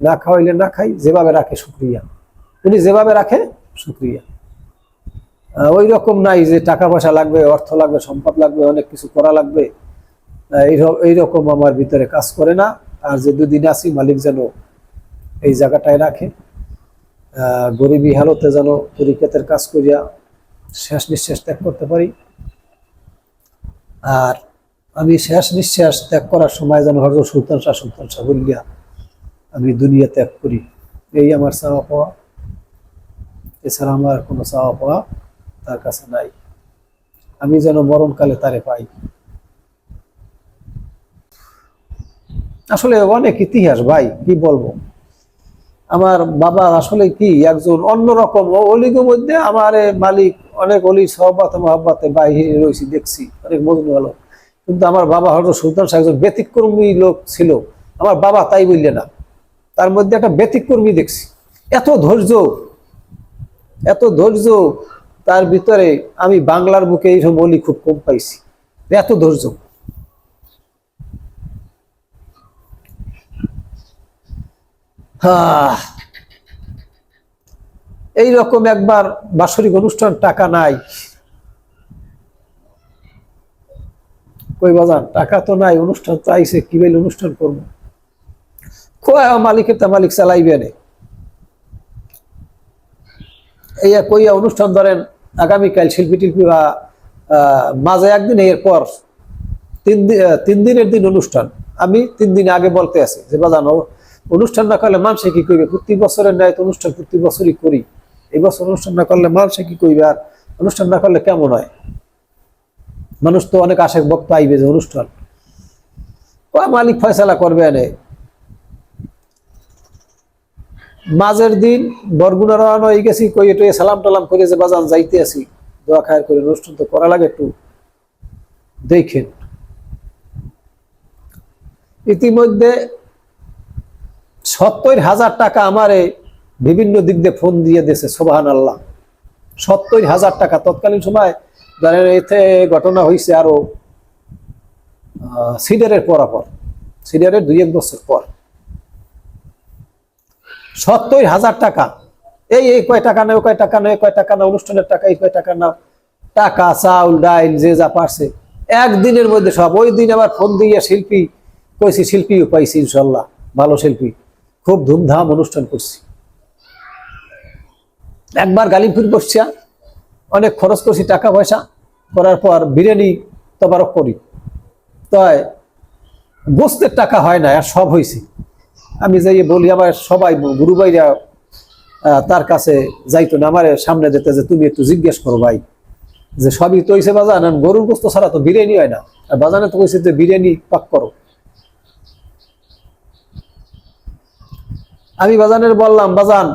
না খাওয়াইলে না খাই, যেভাবে রাখে শুক্রিয়া। উনি যেভাবে রাখে শুক্রিয়া। ওই রকম নাই যে টাকা পয়সা লাগবে, অর্থ লাগবে, সম্পদ লাগবে, অনেক কিছু করা লাগবে, এইরকম আমার ভিতরে কাজ করে না। আর যে দুদিন আছি, মালিক যেন এই জায়গাটায় রাখে, গরিবী হালতে যেন তরিকাতের কাজ করিয়া শেষ নিঃশ্বাস ত্যাগ করতে পারি। আর আমি শেষ নিঃশ্বাস ত্যাগ করার সময় যেন হযরত সুলতান শাহ বলিয়া আমি দুনিয়া ত্যাগ করি, এই আমার চাওয়া পাওয়া। এছাড়া আমার কোনো চাওয়া পাওয়া তার কাছে নাই। আমি যেন মরণকালে তারে পাই। আসলে অনেক ইতিহাস ভাই, কি বলবো। আমার বাবা আসলে কি একজন অন্যরকম অলিগের মধ্যে। আমার মালিক অনেক অলি সহবত মহব্বতে বাহিরে রয়েছি, দেখছি অনেক মজনু হলো। কিন্তু আমার বাবা হয়তো সুলতান শাহ একজন ব্যতিক্রমী লোক ছিল। আমার বাবা তাই বললে না, তার মধ্যে একটা ব্যতিক্রমী দেখছি। এত ধৈর্য তার ভিতরে আমি বাংলার বুকে এইসব অলি খুব কম পাইছি। এত ধৈর্য। এইরকম একবার বাৎসরিক অনুষ্ঠান, টাকা নাই, কই বাজান, টাকা তো নাই, অনুষ্ঠান চাইছে, কি বলে অনুষ্ঠান করবো। মালিকের তা মালিক চালাইবে না, এই কইয়া অনুষ্ঠান ধরেন আগামীকাল শিল্পী টিল্পী বা মাঝে একদিন, এরপর 3 দিনের দিন অনুষ্ঠান। আমি 3 দিন আগে বলতে আছি যে বাজানো অনুষ্ঠান না করলে মানুষে কি করবে। প্রতি বছরের ন্যায় তো অনুষ্ঠান প্রতি বছরই করি, এই বছর অনুষ্ঠান না করলে মানুষে কি করবে, আর অনুষ্ঠান না করলে কেমন হয়। মানুষ তো অনেক আশেক বক্ত আইবে যে অনুষ্ঠান, মালিক ফয়সালা করবে এনে। মাঝের দিন বরগুনা রওনা হয়ে গেছি, কই একটু সালাম টালাম করে যে বাজান যাইতে আছি, দোয়া খায়ের করে অনুষ্ঠান তো করা লাগে, একটু দেখেন। ইতিমধ্যে 70,000 টাকা আমারে বিভিন্ন দিক দিয়ে ফোন দিয়ে দিয়েছে, সুবহানাল্লাহ। 70,000 টাকা তৎকালীন সময় ধরেন এতে ঘটনা হয়েছে আরো সিডারের পরাপর, সিডারের 2-1 বছর পর। 70,000 টাকা, এই কয় টাকা নেই, কয় টাকা নেই, কয় টাকা না অনুষ্ঠানের টাকা, এই কয় টাকা না, টাকা চাউল ডাইল যে যা পারছে একদিনের মধ্যে সব। ওই দিন আবার ফোন দিয়ে শিল্পী কইছি, শিল্পীও পাইছি ইনশাল্লাহ, ভালো শিল্পী, খুব ধুমধাম অনুষ্ঠান করছি। একবার গালিমপুর বসছি, অনেক খরচ করছি টাকা পয়সা, করার পর বিরিয়ানি তবারক করি, তাই গোস্তের টাকা হয় না, আর সব হয়েছে। আমি যাই বলি, আমার সবাই গুরু ভাইরা তার কাছে যাইতো না, আমার সামনে যেতে যে তুমি একটু জিজ্ঞেস করো ভাই, যে সবই তো হয়েছে বাজান, গরুর গোস্ত ছাড়া তো বিরিয়ানি হয় না। আর বাজানে তো কইছে যে বিরিয়ানি পাক করো। আমি বাজানের বললাম, বাজান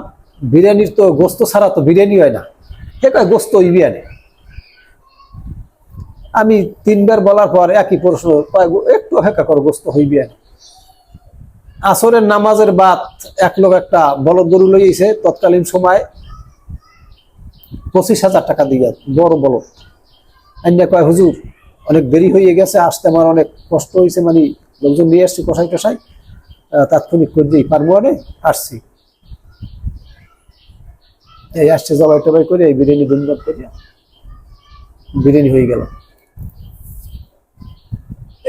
বিরিয়ানির তো গোস্ত ছাড়া তো বিরিয়ানি হয় না। হে কয় গোস্ত হইবি আনে। আমি 3 বার বলার পর একই প্রশ্ন, একটু অপেক্ষা করো, গোস্ত হইবি আনে। আসরের নামাজের বাদ এক লোক একটা বলদ গরু লইছে, তৎকালীন সময় 25,000 টাকা দিয়ে, বড় বলদ। আইনা কয় হুজুর অনেক দেরি হয়ে গেছে, আসতে আমার অনেক কষ্ট হয়েছে, মানে লোকজন নিয়ে আসছি কষাই কষাই, তাৎক্ষণিক করে দিই পারবো আরে, আসছি। এই আসছে জবাই টবাই করে এই বিরিয়ানি ধুমধাম করে বিরিয়ানি হয়ে গেল।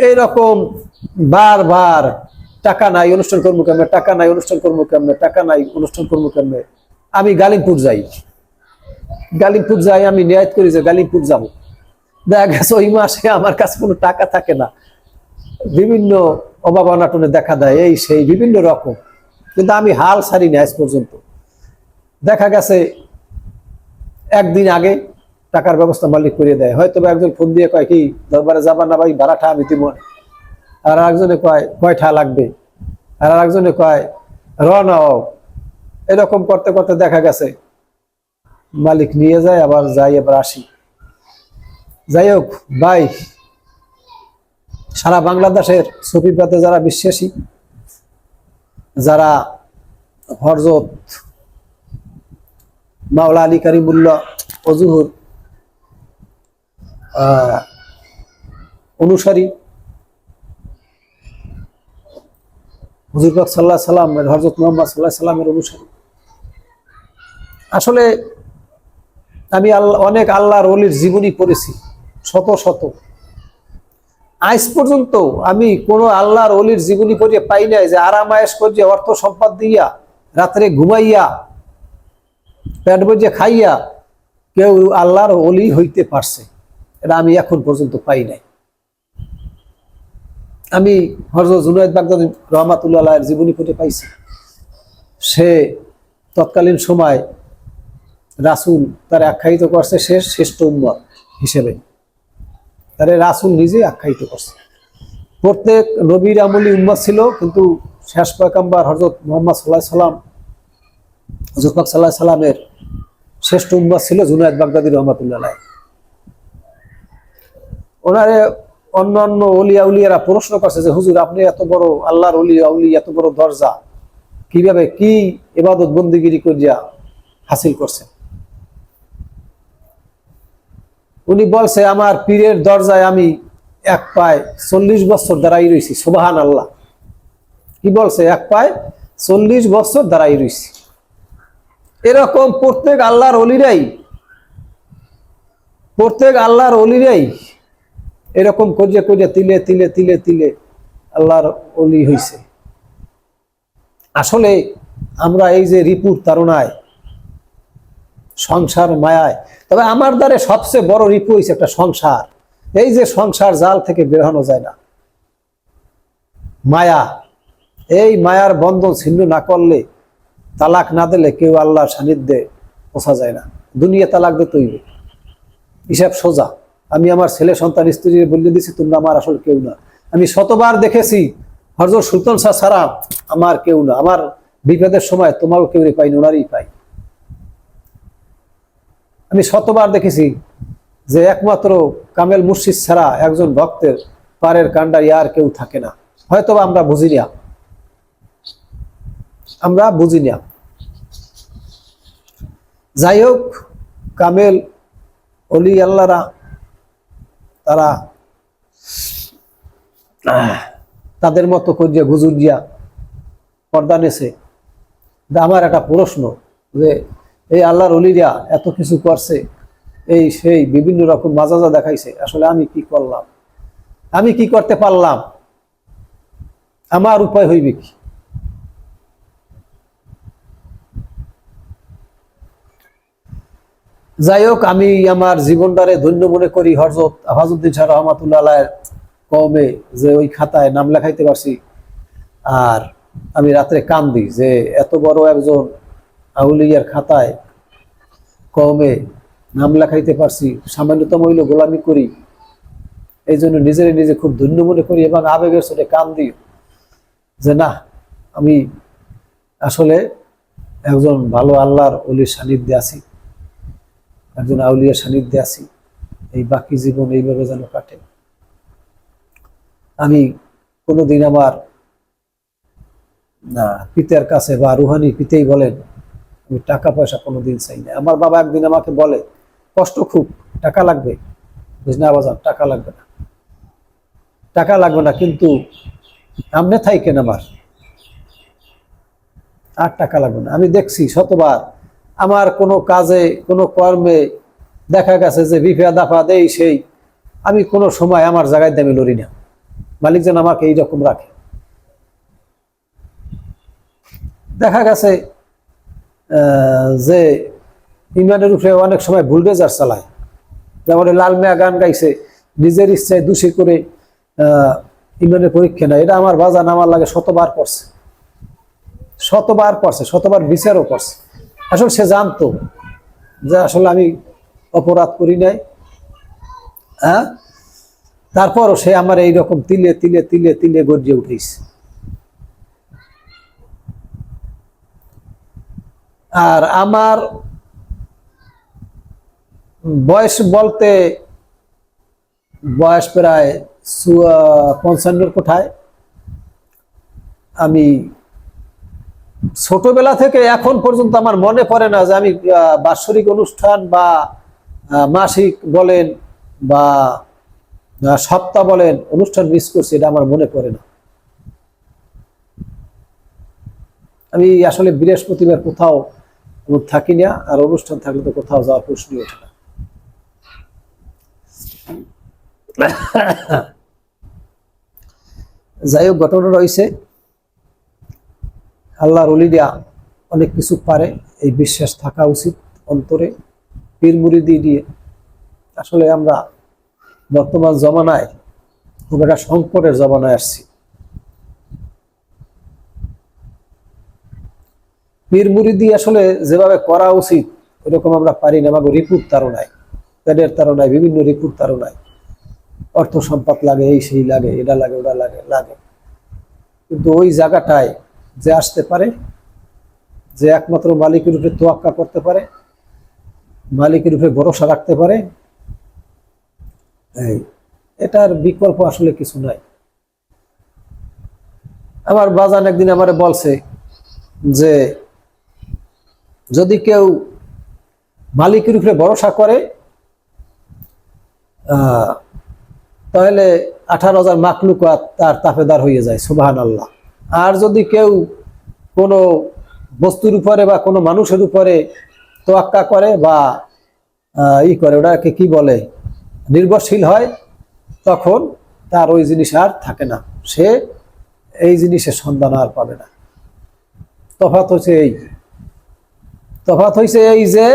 এইরকম বারবার, টাকা নাই অনুষ্ঠান কর্ম কেমনে, টাকা নাই অনুষ্ঠান কর্ম কেমনে, টাকা নাই অনুষ্ঠান কর্ম কেমনে। আমি গালিমপুর যাই, আমি নিয়াত করি যে গালিমপুর যাব। দেখা গেছে ওই মাসে আমার কাছে কোনো টাকা থাকে না, বিভিন্ন অভাব অনাটনে দেখা দেয়, এই সেই বিভিন্ন রকম। কিন্তু আমি হাল ছাড়ি না আজ পর্যন্ত। দেখা গেছে একদিন আগে টাকার ব্যবস্থা মালিক করে দেয়, হয়তো একজন ফোন দিয়ে কয় কি দরবারে যাবা না ভাই, ভাড়াটা আমি দিব। আর একজনে কয় কয়টা লাগবে, আর একজনে কয় রওনা হোক। এরকম করতে করতে দেখা গেছে মালিক নিয়ে যায়, আবার যাই, আবার আসি। যাই হোক ভাই, সারা বাংলাদেশের সুফিবাদে যারা বিশ্বাসী, যারা হযরত মাওলা আলী কারিমুল্লাহ ওজুহুর অনুসারী, হুজুর পাক সাল্লাল্লাহু আলাইহি সাল্লামের, হযরত মুহাম্মদ সাল্লাল্লাহু আলাইহি সাল্লামের অনুসারী, আসলে আমি অনেক আল্লাহর ওলির জীবনী পড়েছি, শত শত। আজ পর্যন্ত আমি কোন আল্লাহর ওলির জীবনী পড়ে পাই নাই যে আরাম আয়েশ করিয়া, অর্থ সম্পদ দিয়া, রাত্রে ঘুমাইয়া, পেট বুঝে খাইয়া কেউ আল্লাহর ওলি হইতে পারছে, এটা আমি এখন পর্যন্ত পাই নাই। আমি হযরত জুনায়েদ বাগদাদী রাহমাতুল্লাহ আলাইহির জীবনী পড়ে পাইছি। সে তৎকালীন সময় রাসূল তার আখ্যায়িত করছে সে শ্রেষ্ঠ উম্মত হিসেবে, তারে রাসূল নিজে আখ্যায়িত করছে। প্রত্যেক নবীর আমলি উম্মত ছিল, কিন্তু শেষ পয়গম্বর হযরত মুহাম্মদ সাল্লাল্লাহু আলাইহি সাল্লাম, হুজুর পাক সাল্লাল্লাহু আলাইহি সাল্লামের শ্রেষ্ঠ উম্মত ছিল জুনায়েদ বাগদাদী রাহমাতুল্লাহ আলাইহি। ওনারে অন্যান্য ওলিয়া উলিয়ারা প্রশ্ন করছে যে হুজুর, আপনি এত বড় আল্লাহর ওলি আউলি, এত বড় দরজা, কিভাবে কি ইবাদত বন্দিগিরি করিয়া হাসিল করছেন? উনি বলছে, আমার পীরের দরজায় আমি এক পায়ে 40 বছর দাঁড়াই রয়েছি। সুবহানাল্লাহ। কি বলছে? এক পায়ে 40 বছর দাঁড়াই রয়েছি। এরকম প্রত্যেক আল্লাহর অলিরাই এরকম করিয়া করিয়া তিলে তিলে তিলে তিলে আল্লাহর অলি হইছে। আসলে আমরা এই যে রিপুর তাড়নায়, সংসার মায়ায়, তবে আমার দ্বারে সবচেয়ে বড় রিপু হইছে একটা সংসার। এই যে সংসার জাল থেকে বের হনো যায় না, মায়া, এই মায়ার বন্ধন ছিন্ন না করলে, তালাক না দিলে কেউ আল্লাহর সান্নিধ্যে পৌঁছা যায় না। দুনিয়া তালাক দিতে হইবে, হিসাব সোজা। আমি আমার ছেলে সন্তান স্ত্রী বলে দিছি, তোমরা আমার আসল কেউ না। আমি শতবার দেখেছি হযরত সুলতান শাহ ছাড়া আমার কেউ না। আমার বিপদের সময় তোমারও কেউ পাই না, ওনারই পাই। আমি শতবার দেখেছি যে একমাত্র কামেল মুর্শিদ ছাড়া একজন ভক্তের পারের কান্ডারি আর কেউ থাকে না। হয়তো আমরা বুঝি না। যাই হোক, কামেল অলি আল্লাহরা তারা তাদের মতো করিয়া গুজুরিয়া পর্দা নেছে। আমার একটা প্রশ্ন, যে এই আল্লাহর অলিরা এত কিছু করছে, এই সেই বিভিন্ন রকম মাজাজা দেখাইছে, আসলে আমি কি করলাম? আমি কি করতে পারলাম? আমার উপায় হইবে কি? যাই হোক, আমি আমার জীবনটারে ধন্য মনে করি হযরত আফাজউদ্দিন শাহ রহমাতুল্লাহ আলাইহির কওমে যে ওই খাতায় নাম লেখাইতে পারছি। আর আমি রাত্রে কান্দি যে এত বড় একজন আউলিয়ার খাতায় কওমে নাম লেখাইতে পারছি, সামান্যতম হইল গোলামি করি। এই জন্য নিজে খুব ধন্য মনে করি এবং আবেগের সাথে কান্দি যে না, আমি আসলে একজন ভালো আল্লাহর ওলির সান্নিধ্যে আছি, একজন আউলিয়ার সান্নিধ্যে আছি। এই বাকি জীবন এইভাবে যেন কাটে। আমি কোনোদিন আমার পিতার কাছে বা রুহানি পিতেই বলেন, আমি টাকা পয়সা কোনোদিন চাই না। আমার বাবা একদিন আমাকে বলে, কষ্ট খুব, টাকা লাগবে। বুঝ না বাজার, টাকা লাগবে না, কিন্তু আমনে থাইকেন আমার, আর টাকা লাগবে না। আমি দেখছি শতবার আমার কোনো কাজে, কোনো কর্মে দেখা গেছে যে বিপদ আপদ এই সেই, আমি কোনো সময় আমার জায়গায় দামি লড়ি না। মালিক যেন আমাকে এইরকম রাখে। দেখা গেছে যে ইমানের উপরে অনেক সময় বুলডোজার চালায়। যেমন লাল মিয়া গান গাইছে, নিজের ইচ্ছায় দোষী করে ইমানের পরীক্ষা নেয়। এটা আমার বাজান আমার লাগে শতবার করছে, শতবার বিচারও করছে। আসলে সে জানতো যে আসলে আমি অপরাধ করি নাই। তারপরও সে আমার এইরকম তিলে তিলে তিলে তিলে গড়িয়ে উঠেছে। আর আমার বয়স বলতে বয়স প্রায় 55 কোঠায়। আমি ছোটবেলা থেকে এখন পর্যন্ত আমার মনে পড়ে না যে আমি বাৎসরিক অনুষ্ঠান বা মাসিক বলেন বা সপ্তাহ বলেন অনুষ্ঠান মিস করছি, এটা আমার মনে পড়ে না। আমি আসলে বৃহস্পতিবার কোথাও থাকি না, আর অনুষ্ঠান থাকলে তো কোথাও যাওয়ার প্রশ্নই ওঠে না। যাই হোক, ঘটনা রয়েছে, আল্লাহর ওলিরা অনেক কিছু পারে, এই বিশ্বাস থাকা উচিত অন্তরে। পীর মুরিদি দিয়ে আসলে আমরা বর্তমান জমানায় খুব একটা সংকটের জমানায় আসছি। পীর মুরিদি আসলে যেভাবে করা উচিত ওরকম আমরা পারি না। আমাকে রিপুর তাড়নায়, পেটের তাড়নায়, বিভিন্ন রিপুর তাড়নায়, অর্থ সম্পদ লাগে, এই সেই লাগে, এটা লাগে, ওটা লাগে লাগে, কিন্তু ওই জায়গাটায় যে আসতে পারে, যে একমাত্র মালিকের উপরে তোয়াক্কা করতে পারে, মালিকের উপরে ভরসা রাখতে পারে, এটার বিকল্প আসলে কিছু নাই। আমার বাজান একদিন আমারে বলছে যে যদি কেউ মালিকের উপরে ভরসা করে তাহলে 18,000 মাখলুকাত তার তাফেদার হয়ে যায়, সুবহানাল্লাহ। আর যদি কেউ কোনো বস্তুর উপরে বা কোনো মানুষের উপরে তোয়াক্কা করে বা করে, ওটাকে কি বলে, নির্ভরশীল হয়, তখন তার ওই জিনিস আর থাকে না, সে এই জিনিসের সন্ধান আর পাবে না। তফাৎ হয়েছে এই যে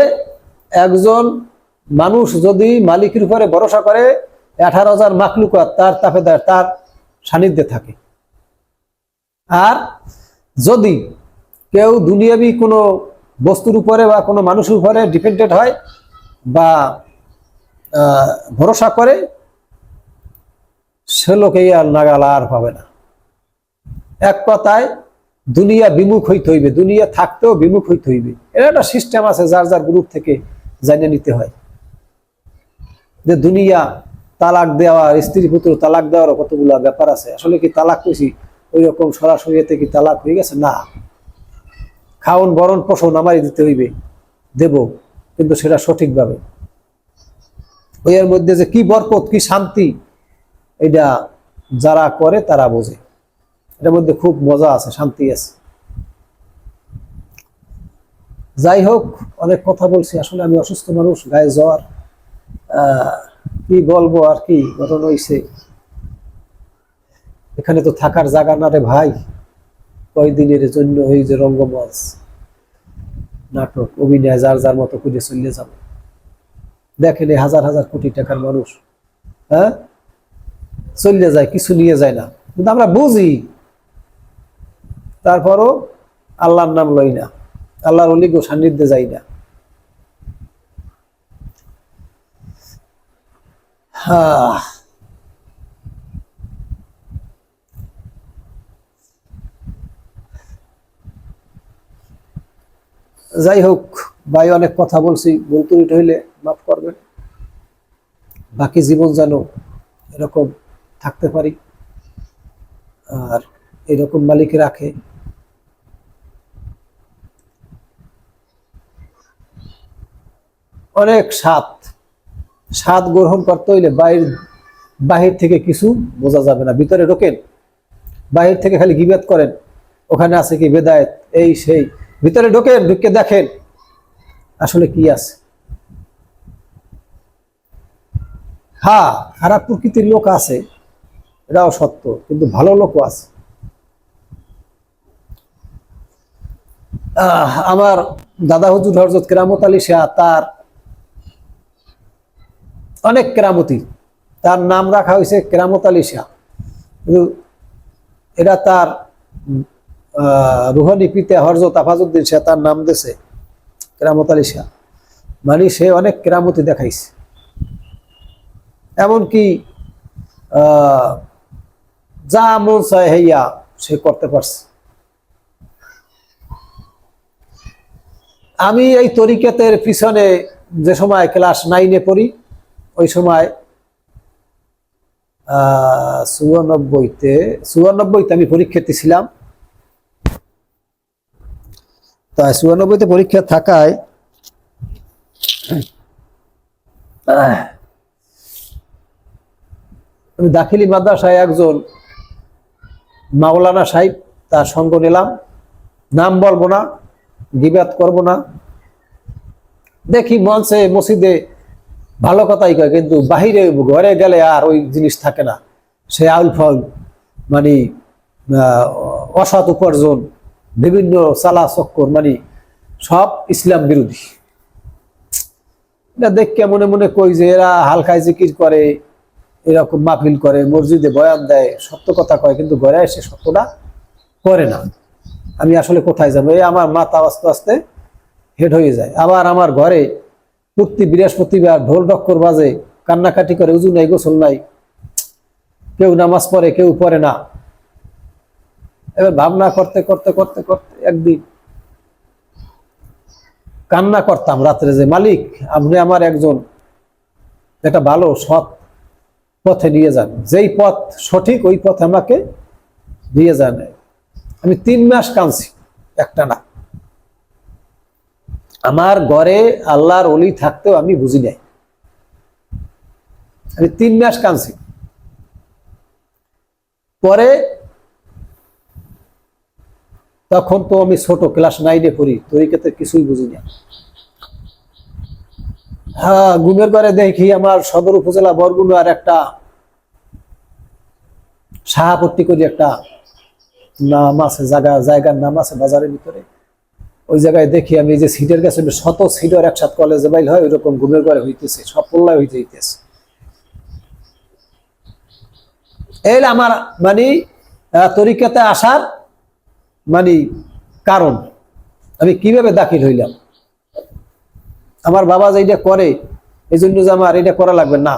একজন মানুষ যদি মালিকের উপরে ভরসা করে 18,000 মাখলুকাত তার তাফেদার, তার সান্নিধ্যে থাকে। আর যদি কেউ দুনিয়াবি কোনো বস্তুর উপরে বা কোনো মানুষের উপরে ডিপেন্ডেন্ট হয় বা ভরসা করে, সে লোকেই আর নাগাল আর পাবে না। এক কথায় দুনিয়া বিমুখ হইতে হইবে, দুনিয়া থাকতেও বিমুখ হইতে হইবে। এর একটা সিস্টেম আছে, যার যার গ্রুপ থেকে জানিয়ে নিতে হয় যে দুনিয়া তালাক দেওয়া, স্ত্রী পুত্র তালাক দেওয়ার কতগুলো ব্যাপার আছে। আসলে কি তালাক কইছি ওই রকম সরাসরি এতে কি তালাক হয়ে গেছে? না, খাওন বরণ পোষণ আমারই দিতে হইবে, দেব, কিন্তু সেটা সঠিকভাবে। ওই এর মধ্যে যে কি বরকত, কি শান্তি, এটা যারা করে তারা বোঝে। এটার মধ্যে খুব মজা আছে, শান্তি আছে। যাই হোক, অনেক কথা বলছি, আসলে আমি অসুস্থ মানুষ, গায়ে জ্বর, কি বলবো আর কি ঘটনা হইছে। এখানে তো থাকার জায়গা না রে ভাই, কয়দিনের জন্য এই যে রঙ্গমঞ্চ, নাটক, অভিনয়, যার যার মতো করে চলে যাবে। দেখেন এই হাজার হাজার কোটি টাকার মানুষ, হ্যাঁ, চলে যায়, কিছু নিয়ে যায় না, কিন্তু আমরা বুঝি, তারপরও আল্লাহর নাম লই না, আল্লাহর অলিগ সান্নিধ্যে যাই না। যাই হোক ভাই, অনেক কথা বলছি, ভুল ত্রুটি হইলে মাফ করবেন। বাকি জীবন যেন এরকম থাকতে পারি আর এরকম মালিক রাখে। অনেক স্বাদ গ্রহণ করতে হইলে বাহির থেকে কিছু বোঝা যাবে না, ভিতরে ঢোকেন, বাহির থেকে খালি গিবাত করেন, ওখানে আছে কি বেদায়েত, এই সেই, ভিতরে ঢোকেন, ঢুকে দেখেন আসলে কি আছে। হ্যাঁ, খারাপ প্রকৃতির লোক আছে, এটাও সত্য, কিন্তু ভালো লোকও আছে। আমার দাদা হুজুর হযরত কেরামত আলী শাহ, তার অনেক কেরামতি, তার নাম রাখা হয়েছে কেরামত আলী শাহ। এটা তার রুহানি পিতা হযরত আফাজউদ্দিন শাহ তার নাম দিয়েছে কেরামত আলী শাহ। মানে সে অনেক কেরামতি দেখাইছে, এমনকি যা মন চায় হইয়া সে করতে পারছে। আমি এই তরিকাতের পিছনে যে সময় ক্লাস 9-এ পড়ি, ওই সময় চুরানব্বইতে আমি পরীক্ষার্থী ছিলাম। তাই 94-তে পরীক্ষা থাকায় আমি দাখিলি মাদ্রাসায় একজন মাওলানা সাহেব তার সঙ্গ নিলাম। নাম বলবো না, গিবাত করব না। দেখি মঞ্চে মসজিদে ভালো কথাই কয়, কিন্তু বাহিরে ঘরে গেলে আর ওই জিনিস থাকে না। সে আউল ফল মানে অসৎ উপার্জন, বিভিন্ন চালা চক্কর, মানে সব ইসলাম বিরোধী। এটা দেখে মনে মনে কই যে এরা হালখায় জিকির করে, এরকম মাহফিল করে, মসজিদে বয়ান দেয়, সত্য কথা কয়, কিন্তু ঘরে এসে সত্যটা করে না। আমি আসলে কোথায় যাবো? এই আমার মাথা আস্তে আস্তে হেড হয়ে যায়। আবার আমার ঘরে প্রতি বৃহস্পতিবার ঢোল ডক্কর বাজে, কান্নাকাটি করে, উজু নাই, গোসল নাই, কেউ নামাজ পড়ে, কেউ পড়ে না। এবার ভাবনা করতে করতে করতে করতে একদিন কান্না করতাম রাত্রে যে, মালিক, আপনি আমার একজন একটা ভালো সৎ পথে নিয়ে যান, যেই পথ সঠিক ওই পথে আমাকে নিয়ে যান। আমি 3 মাস কাঁদছি, একটা না। আমার ঘরে আল্লাহর ওলি থাকতেও আমি বুঝি নাই। আমি 3 মাস কাঁদছি। পরে তখন তো আমি ছোট, ক্লাস 9-এ পড়ি, তরিকাতে কিছুই বুঝি না। হ্যাঁ, ঘুমের ঘরে দেখি আমার সদর উপজেলা বরগুনার একটা শাহাপট্টি করি একটা নাম আছে, জায়গার নাম আছে বাজারের ভিতরে। ওই জায়গায় দেখি আমি যে সিটের কাছে শত সিটের একসাথে কলেজে বাইল হয়, ওইরকম ঘুমের ঘরে হইতেছে, সব পল্লায় হইতেছে। এই আমার মানে তরিকাতে আসার মানে কারণ, আমি কিভাবে দাখিল হইলাম। আমার বাবা যেটা করে, এই জন্য যে আমার এটা করা লাগবে না,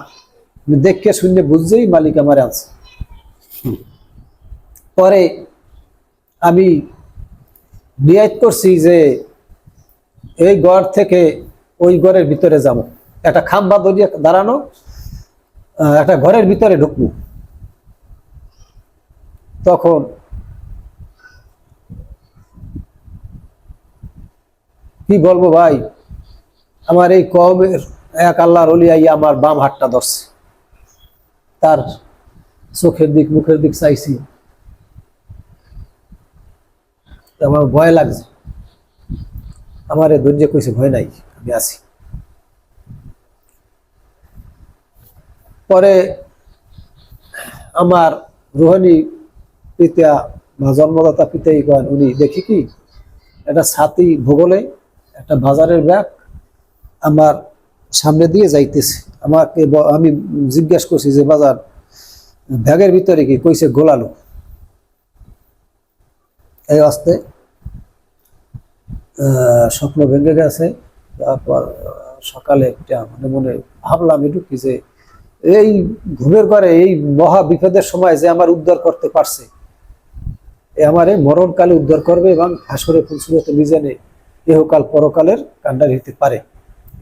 আমি দেখে শুনে বুঝছেই মালিক আমার আনছে। পরে আমি নিয়ত করছি যে এই ঘর থেকে ওই ঘরের ভিতরে যাব, একটা খাম্বা ধরিয়ে দাঁড়ানো, একটা ঘরের ভিতরে ঢুকবো। তখন কি বলবো ভাই, আমার এই কওমের এক আল্লাহর ওলি আইয়া আমার বাম হাতটা ধরছে, তার চোখের দিক মুখের দিক চাইছি, আমার ভয় লাগছে। আমার এ ধৈর্য কইছে, ভয় নাই, আমি আছি। পরে আমার রুহানি পিতা বা জন্মদাতা পিতাই কন, উনি দেখি কি একটা ছাতি ভূগোলে একটা বাজারের ব্যাগ আমার সামনে দিয়ে যাইতেছে। আমাকে আমি জিজ্ঞাসা করছি যে বাজার ব্যাগের ভিতরে কি? কইছে গোলালো। এই অস্তে স্বপ্ন ভেঙে গেছে। তারপর সকালে মনে মনে ভাবলাম একটু কি যে এই ঘুমের ঘরে এই মহা বিপদের সময় যে আমার উদ্ধার করতে পারছে, আমারে মরণকালে উদ্ধার করবে এবং হাসরে ফুলসুরতে মিজানে ইহকাল পরকালের কান্ডারি হইতে পারে,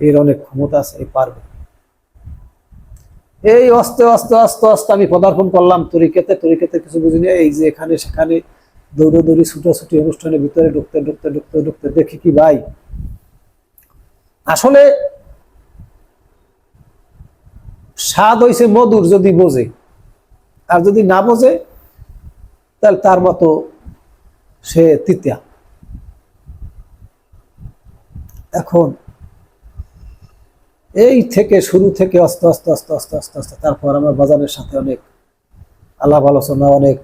এর অনেক ক্ষমতা আছে, এই পারবে। এই আস্তে আস্তে আস্তে আস্তে আমি পদার্পণ করলাম তরিকাতে। তরিকাতে কিছু বুঝিনি, এই যে এখানে সেখানে দৌড়াদৌড়ি ছুটাছুটি অনুষ্ঠানের ভিতরে ঢুকতে ঢুকতে ঢুকতে ঢুকতে দেখি কি ভাই, আসলে স্বাদ হইছে মধুর যদি বোঝে, আর যদি না বোঝে তাহলে তার মতো সে তিতা। এখন এই থেকে শুরু থেকে আস্তে আস্তে আস্তে আস্তে আস্তে আস্তে তারপর আমার বাজানের সাথে অনেক আলাপ আলোচনা, অনেক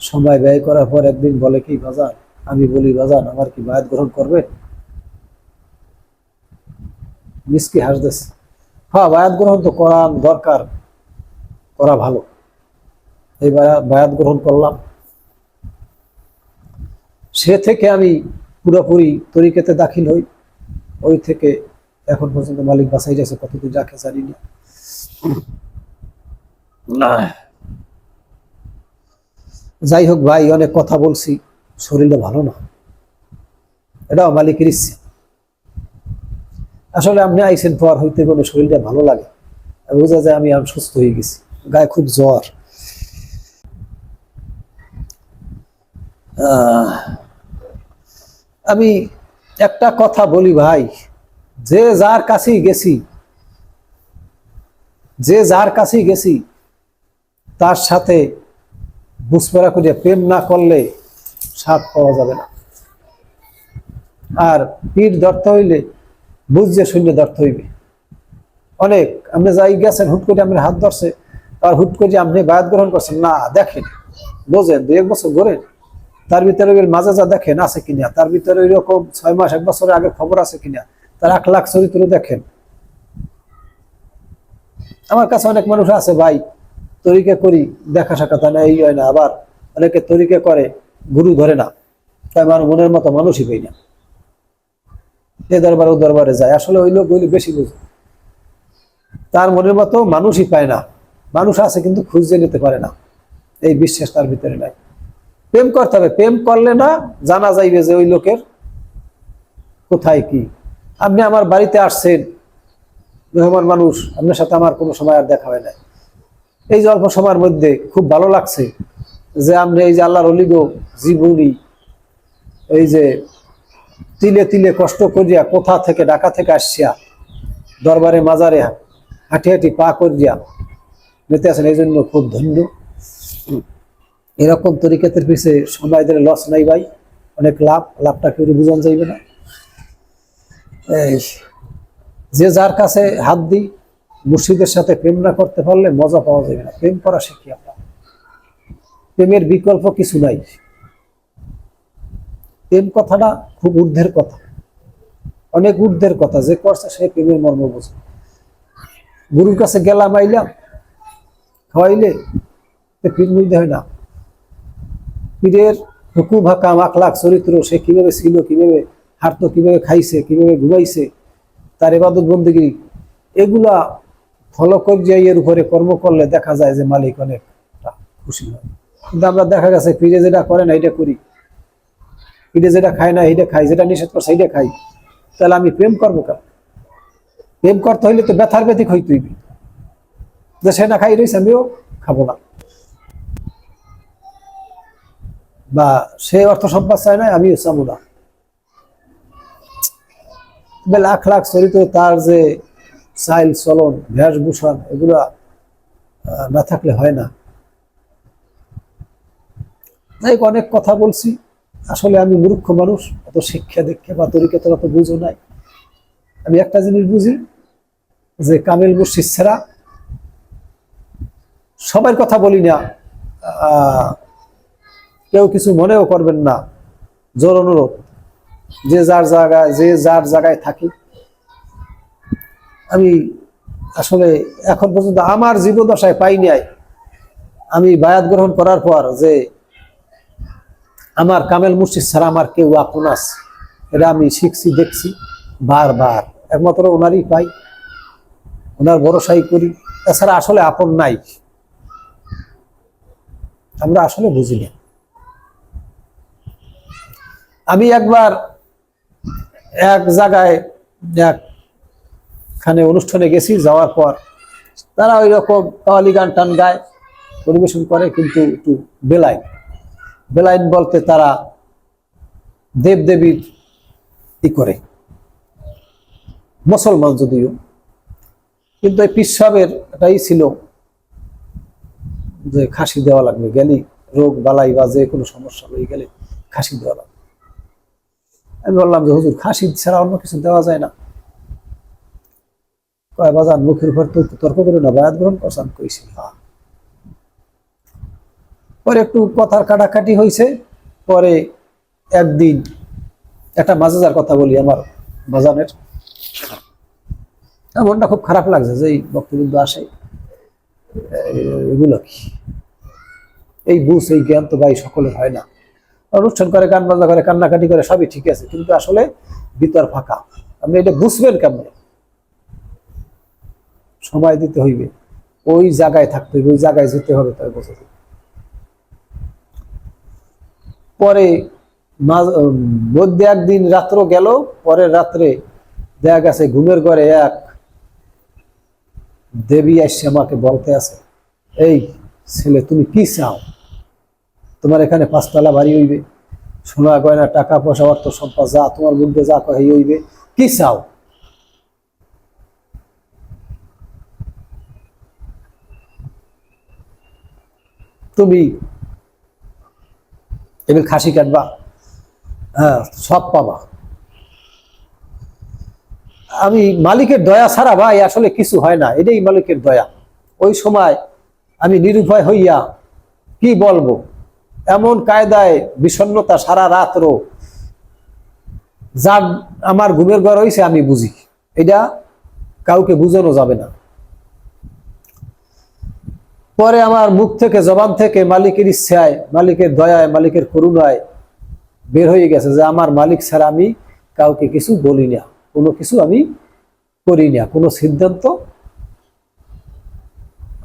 সময় ব্যয় করার পর একদিন বলে কি, বাজান, আমি বলি বাজান আমার কি বায়াত গ্রহণ করবে? মিসকি হাসতেছে, হ্যাঁ বায়াত গ্রহণ তো করা দরকার, করা ভালো। এই বায়াত গ্রহণ করলাম। সে থেকে আমি পুরোপুরি তরিকাতে দাখিল হই। ওই থেকে এখন পর্যন্ত মালিক বাসাই গেছে, কতদিন রাখে জানি না। যাই হোক ভাই, অনেক কথা বলছি, শরীরটা ভালো না, এটাও মালিকের ইচ্ছে। আসলে আপনি আইসেন পর হইতে গেলে শরীরটা ভালো লাগে, বোঝা যায় আমি সুস্থ হয়ে গেছি। গায়ে খুব জ্বর। আমি একটা কথা বলি ভাই, যে যার কাছেই গেছি, যে যার কাছেই গেছি তার সাথে বুঝপড়া করে প্রেম না করলে স্বাদ পাওয়া যাবে না। আর পীর ধরতে হইলে বুঝছে শূন্য ধরতে হইবে। অনেক আপনি যাই গেছেন, হুট করে আপনি হাত ধরছে, আর হুট করে আপনি বায়াত গ্রহণ করছেন না, দেখেন বোঝেন 2-1 বছর ঘোরেন, তার ভিতরে মাঝে যা দেখেন আছে কিনা, তার ভিতরে এরকম 6 মাস 1 বছরের আগে খবর আছে কিনা, তার আখলাখ চরিত্র দেখেন। আমার কাছে অনেক মানুষ আছে ভাই, তরিকা করি দেখা সাক্ষাৎ না, এই হয় না, আবার অনেকে তরিকা করে গুরু ধরে না, তাই মনের মতো মানুষই পাই না, এ দরবার ও দরবারে যায়, আসলে ওই লোক বেশি বুঝে, তার মনের মতো মানুষই পায় না। মানুষ আছে কিন্তু খুঁজে নিতে পারে না, এই বিশ্বাস তার ভিতরে নাই। প্রেম করতে হবে, প্রেম করলে না জানা যাইবে যে ওই লোকের কোথায় কি। আপনি আমার বাড়িতে আসছেন, মেহমান মানুষ, আপনার সাথে আমার কোনো সময় আর দেখা হয় না, এই যে অল্প সময়ের মধ্যে খুব ভালো লাগছে যে আমরা এই যে আল্লাহর অলিগো জীবনী, এই যে তিলে তিলে কষ্ট করিয়া কোথা থেকে ঢাকা থেকে আসছিয়া দরবারে মাজারে হাঁটি হাঁটি পা করিয়া নিতে আসেন, এই জন্য খুব ধন্য। এরকম তরিকাতের পিছিয়ে সময় দিলে লস নাই ভাই, অনেক লাভ, লাভটা কেউ বুঝান যাইবে না। এই যে যার কাছে হাত দিই, মুর্শিদের সাথে প্রেম না করতে পারলে মজা পাওয়া যাবে না। প্রেম করা শিখি আমরা, প্রেমের বিকল্প কিছু নাই। প্রেম কথাটা খুব ঊর্ধ্বের কথা, অনেক ঊর্ধ্বের কথা, যে করছে সে প্রেমের মর্ম বোঝে। গুরুর কাছে গেলাম আইলাম খাওয়াইলে পীর মুইতে হয় না, পীরের হুকুম হাকাম আখলাখ চরিত্র, সে কিভাবে ছিল, কিভাবে হাঁটতো, কিভাবে খাইছে, কিভাবে ঘুমাইছে, তার ইবাদত বন্দেগী, এগুলা ফলো করে এর উপরে কর্ম করলে দেখা যায় যে মালিক অনেক খুশি হয়। কিন্তু আমরা দেখা গেছে পীরে যেটা করে না এটা করি, পীরে যেটা খায় না এইটা খাই, যেটা নিষেধ করছে এইটা খাই, তাহলে আমি প্রেম করবো কেন? প্রেম করতে হইলে তো ব্যথার ব্যথিক হইতেই, যে সে না খাই রয়েছে আমিও খাবো না, বা সে অর্থ সম্পদ চায় না আমিও চাবো না। লাখ লাখ চরিত্র, তার যে চাইল চলন বেশভূষণ, এগুলা না থাকলে হয় না। যাই অনেক কথা বলছি, আসলে আমি মূর্খ মানুষ, অত শিক্ষা দীক্ষা বা তরিকা তো অত বুঝো নাই। আমি একটা জিনিস বুঝি যে কামেল মুর্শিদ ছাড়া, সবার কথা বলি না, কেউ কিছু মনেও করবেন না, জোর অনুরোধ, যে যার জায়গায় থাকি। আমি আসলে এখন পর্যন্ত আমার জীবদ্দশায় পাই নাই, আমি বায়াত গ্রহণ করার পর, যে আমার কামেল মুর্শিদ ছাড়া আমার কেউ আপন আছে, এটা আমি শিখছি, দেখছি বারবার, একমাত্র ওনারই পাই, ওনার ভরসাই করি, এছাড়া আসলে আপন নাই, আমরা আসলে বুঝি না। আমি একবার এক জায়গায় একখানে অনুষ্ঠানে গেছি, যাওয়ার পর তারা ওই রকম কাওয়ালি গান টান গায়, পরিবেশন করে, কিন্তু একটু বেলাইন বেলাইন বলতে তারা দেবদেবীর ই করে, মুসলমান যদিও, কিন্তু এই পীর সাহেবের এটাই ছিল যে খাসি দেওয়া লাগবে, গেলি রোগ বালাই বা যে কোনো সমস্যা হয়ে গেলে খাসি দেওয়া লাগবে। আমি বললাম যে হুজুর, খাসি ছাড়া অন্য কিছু দেওয়া যায় না? কয় বাজার মুখের উপর তর্ক করে না, বায়াত গ্রহণ করছেন? কইছি হ্যাঁ। পরে একটু কথার কাটাকাটি হয়েছে, পরে একদিন একটা মাজার কথা বলি, আমার বাজানের মনটা খুব খারাপ লাগছে যে এই বক্তব্য আসে, এগুলো কি এই বুঝ, এই জ্ঞান তো ভাই সকলের হয় না। অনুষ্ঠান করে, গান বাজনা করে, কান্নাকাটি করে, সবই ঠিক আছে, কিন্তু আসলে ভিতর ফাঁকা। আপনি এটা বুঝবেন কেমন? সময় দিতে হইবে, ওই জায়গায় থাকতে হইবে, ওই জায়গায় যেতে হবে, তাই বোঝা যাবে। পরে মধ্যে একদিন রাত্র গেল, পরের রাত্রে দেখা গেছে ঘুমের ঘরে এক দেবী আসছে আমাকে বলতে আছে এই ছেলে তুমি কি চাও? তোমার এখানে 5 তলা বাড়ি হইবে, সোনা গয়না টাকা পয়সা অর্থ সম্পদ যা তোমার মধ্যে যা কই হইবে, কি চাও? তুমি এবার খাসি কাটবা, হ্যাঁ সব পাবা। আমি মালিকের দয়া ছাড়া ভাই আসলে কিছু হয় না, এটাই মালিকের দয়া। ওই সময় আমি নিরুপায় হইয়া কি বলবো, এমন কায়দায় বিষণ্ণতা সারা রাত্র, যা আমার ঘুমের ঘর হয়েছে আমি বুঝি, এটা কাউকে বুঝানো যাবে না। পরে আমার মুখ থেকে জবান থেকে মালিকের ইচ্ছায়, মালিকের দয়ায়, মালিকের করুণায় বের হয়ে গেছে যে আমার মালিক ছাড়া আমি কাউকে কিছু বলি না, কোনো কিছু আমি করি না, কোনো সিদ্ধান্ত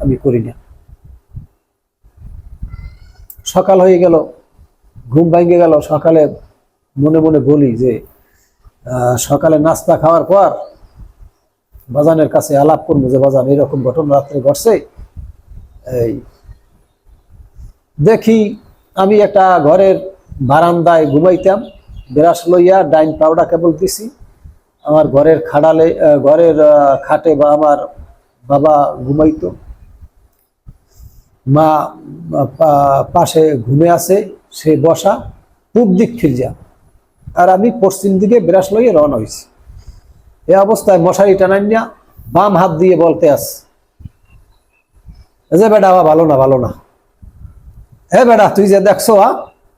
আমি করি না। সকাল হয়ে গেল, ঘুম ভেঙে গেল। সকালে মনে মনে বলি যে সকালে নাস্তা খাওয়ার পর বাজানের কাছে আলাপ করবো যে বাজান এরকম ঘটনা রাত্রে ঘটছে। এই দেখি আমি একটা ঘরের বারান্দায় ঘুমাইতাম, ব্রাশ লইয়া ডাইন পাউডার কেবল দিছি, আমার ঘরের ঘরের খাটে বা আমার বাবা ঘুমাইতো, মা পাশে ঘুমে আছে, সে বসা পূব দিক খিলজা, আর আমি পশ্চিম দিকে ব্রাশ লইয়ে রওনা হয়েছি। এ অবস্থায় মশারি টানাইয়া বাম হাত দিয়ে বলতে আছে যে বেটা ভালো না, ভালো না, হে বেটা তুই যে দেখছো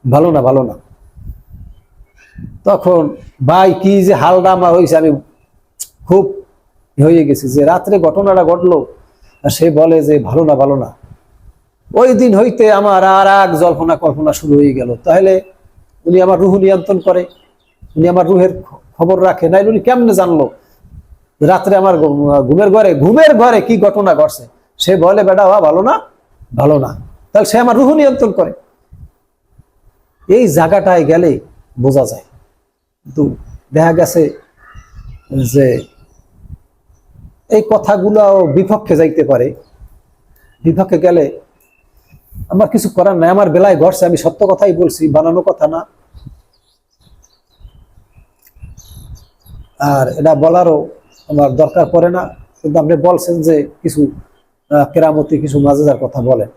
ভালো না, ভালো না। তখন ভাই কি যে হালটা আমার হয়েছে, আমি খুব হয়ে গেছি যে রাত্রে ঘটনাটা ঘটলো, আর সে বলে যে ভালো না, ভালো না। ওই দিন হইতে আমার আর এক জল্পনা কল্পনা শুরু হয়ে গেল। তাহলে উনি আমার রুহ নিয়ন্ত্রণ করে, উনি আমার রুহের খবর রাখে, নাই উনি কেমনে জানলো রাত্রে আমার ঘুমের ঘরে কি ঘটনা ঘটছে? সে বলে বেটা ভালো না, ভালো না, তাহলে সে আমার রুহ নিয়ন্ত্রণ করে। এই জায়গাটায় গেলে বোঝা যায়। কিন্তু দেখা গেছে যে এই কথাগুলো বিপক্ষে যাইতে পারে, বিপক্ষে গেলে আমার কিছু করার নাই। আমার বেলায় ঘটছে, আমি সত্য কথাই বলছি, বানানো কথা না। আর এটা বলারও আমার দরকার পড়ে না, কিন্তু আপনি বলছেন যে কিছু কেরামতি, কিছু মাঝেজার কথা বলেন।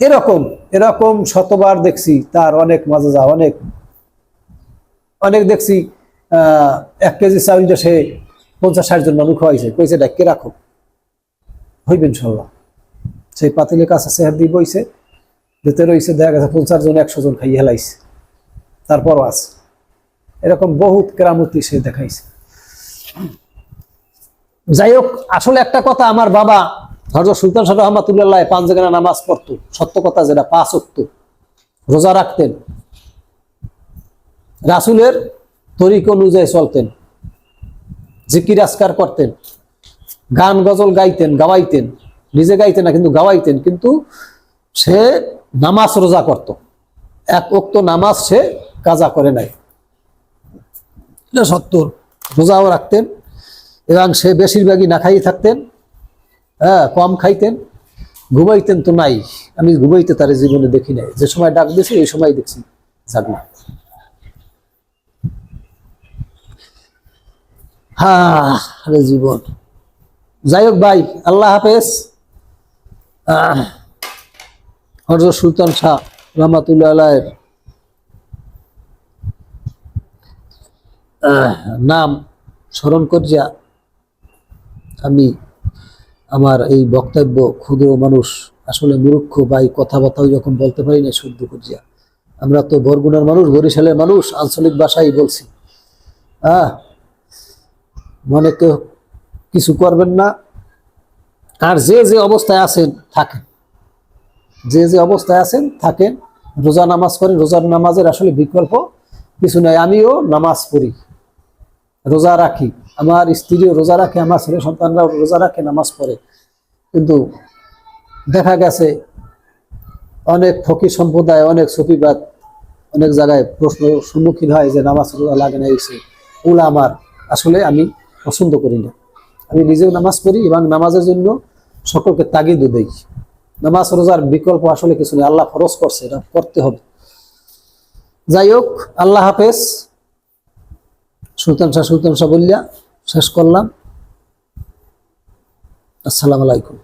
এরকম এরকম শতবার দেখছি, তার অনেক মাঝেজা, অনেক অনেক দেখছি। 1 কেজি চাউলটা সে 50-60 জন মানুষ খাওয়াইছে, কইছে ডাক্কে রাখো, হইবে ইনশাল্লাহ। সেই পাতিলের কাছে সেহার দিয়ে বইছে, যেতে রয়েছে, দেখা গেছে 50 জন 100 জন খাইয়ে হেলাইছে, তারপরও আছে। এরকম বহুত কেরামতি সে দেখাইছে। যাই হোক, আসলে একটা কথা, আমার বাবা হযরত সুলতান শাহ রহমাতুল্লাহ 5 জায়গায় নামাজ পড়তো, সত্য কথা যেটা, 5 ওয়াক্ত রোজা রাখতেন, রাসূলের তরিকা অনুযায়ী চলতেন, জিকির আজকার করতেন, গান গজল গাইতেন, গাওয়াইতেন, নিজে গাইতেন না কিন্তু গাওয়াইতেন, কিন্তু সে নামাজ রোজা করত, 1 ওয়াক্ত নামাজ সে কাজা করে নাই, এটা সত্য। রোজাও রাখতেন এবং সে বেশিরভাগই না খাইয়ে থাকতেন, হ্যাঁ কম খাইতেন, ঘুমাইতেন তো নাই, আমি ঘুমাইতে তার জীবনে দেখি নাই। যে সময় ডাক দিয়েছি এই সময় দেখছি জাগনা। হ্যাঁ জীবন। যাই হোক ভাই, আল্লাহ হাফেজ। হযরত সুলতান শাহ রহমাতুল্লাহ আলাইহির নাম স্মরণ করিয়া আমি আমার এই বক্তব্য, ক্ষুদ্র মানুষ আসলে মূর্খ ভাই, কথাবার্তাও যখন বলতে পারি না শুদ্ধ করিয়া, আমরা তো বরগুনার মানুষ, বরিশালের মানুষ, আঞ্চলিক ভাষাই বলছি। মনে কেউ কিছু করবেন না। আর যে যে অবস্থায় আছেন থাকেন, যে যে অবস্থায় আছেন থাকেন, রোজা নামাজ করেন। রোজার নামাজের আসলে বিকল্প কিছু নাই। আমিও নামাজ পড়ি, রোজা রাখি, আমার স্ত্রীও রোজা রাখে, আমার ছেলে সন্তানরাও রোজা রাখে, নামাজ পড়ে। কিন্তু দেখা গেছে অনেক ফকির সম্প্রদায়, অনেক সুফিবাদ অনেক জায়গায় প্রশ্ন সম্মুখীন হয় যে নামাজ রোজা লাগে না, এসে ওগুলো আমার আসলে আমি পছন্দ করি না। আমি নিজেও নামাজ পড়ি এবং নামাজের জন্য সকলকে তাগিদ দেই। নামাজ রোজার বিকল্প আসলে কিছু নেই, আল্লাহ ফরজ করছে, এটা করতে হবে। যাই হোক, আল্লাহ হাফেজ। সুলতান শাহ বললিয়া শেষ করলাম। আসসালামু আলাইকুম।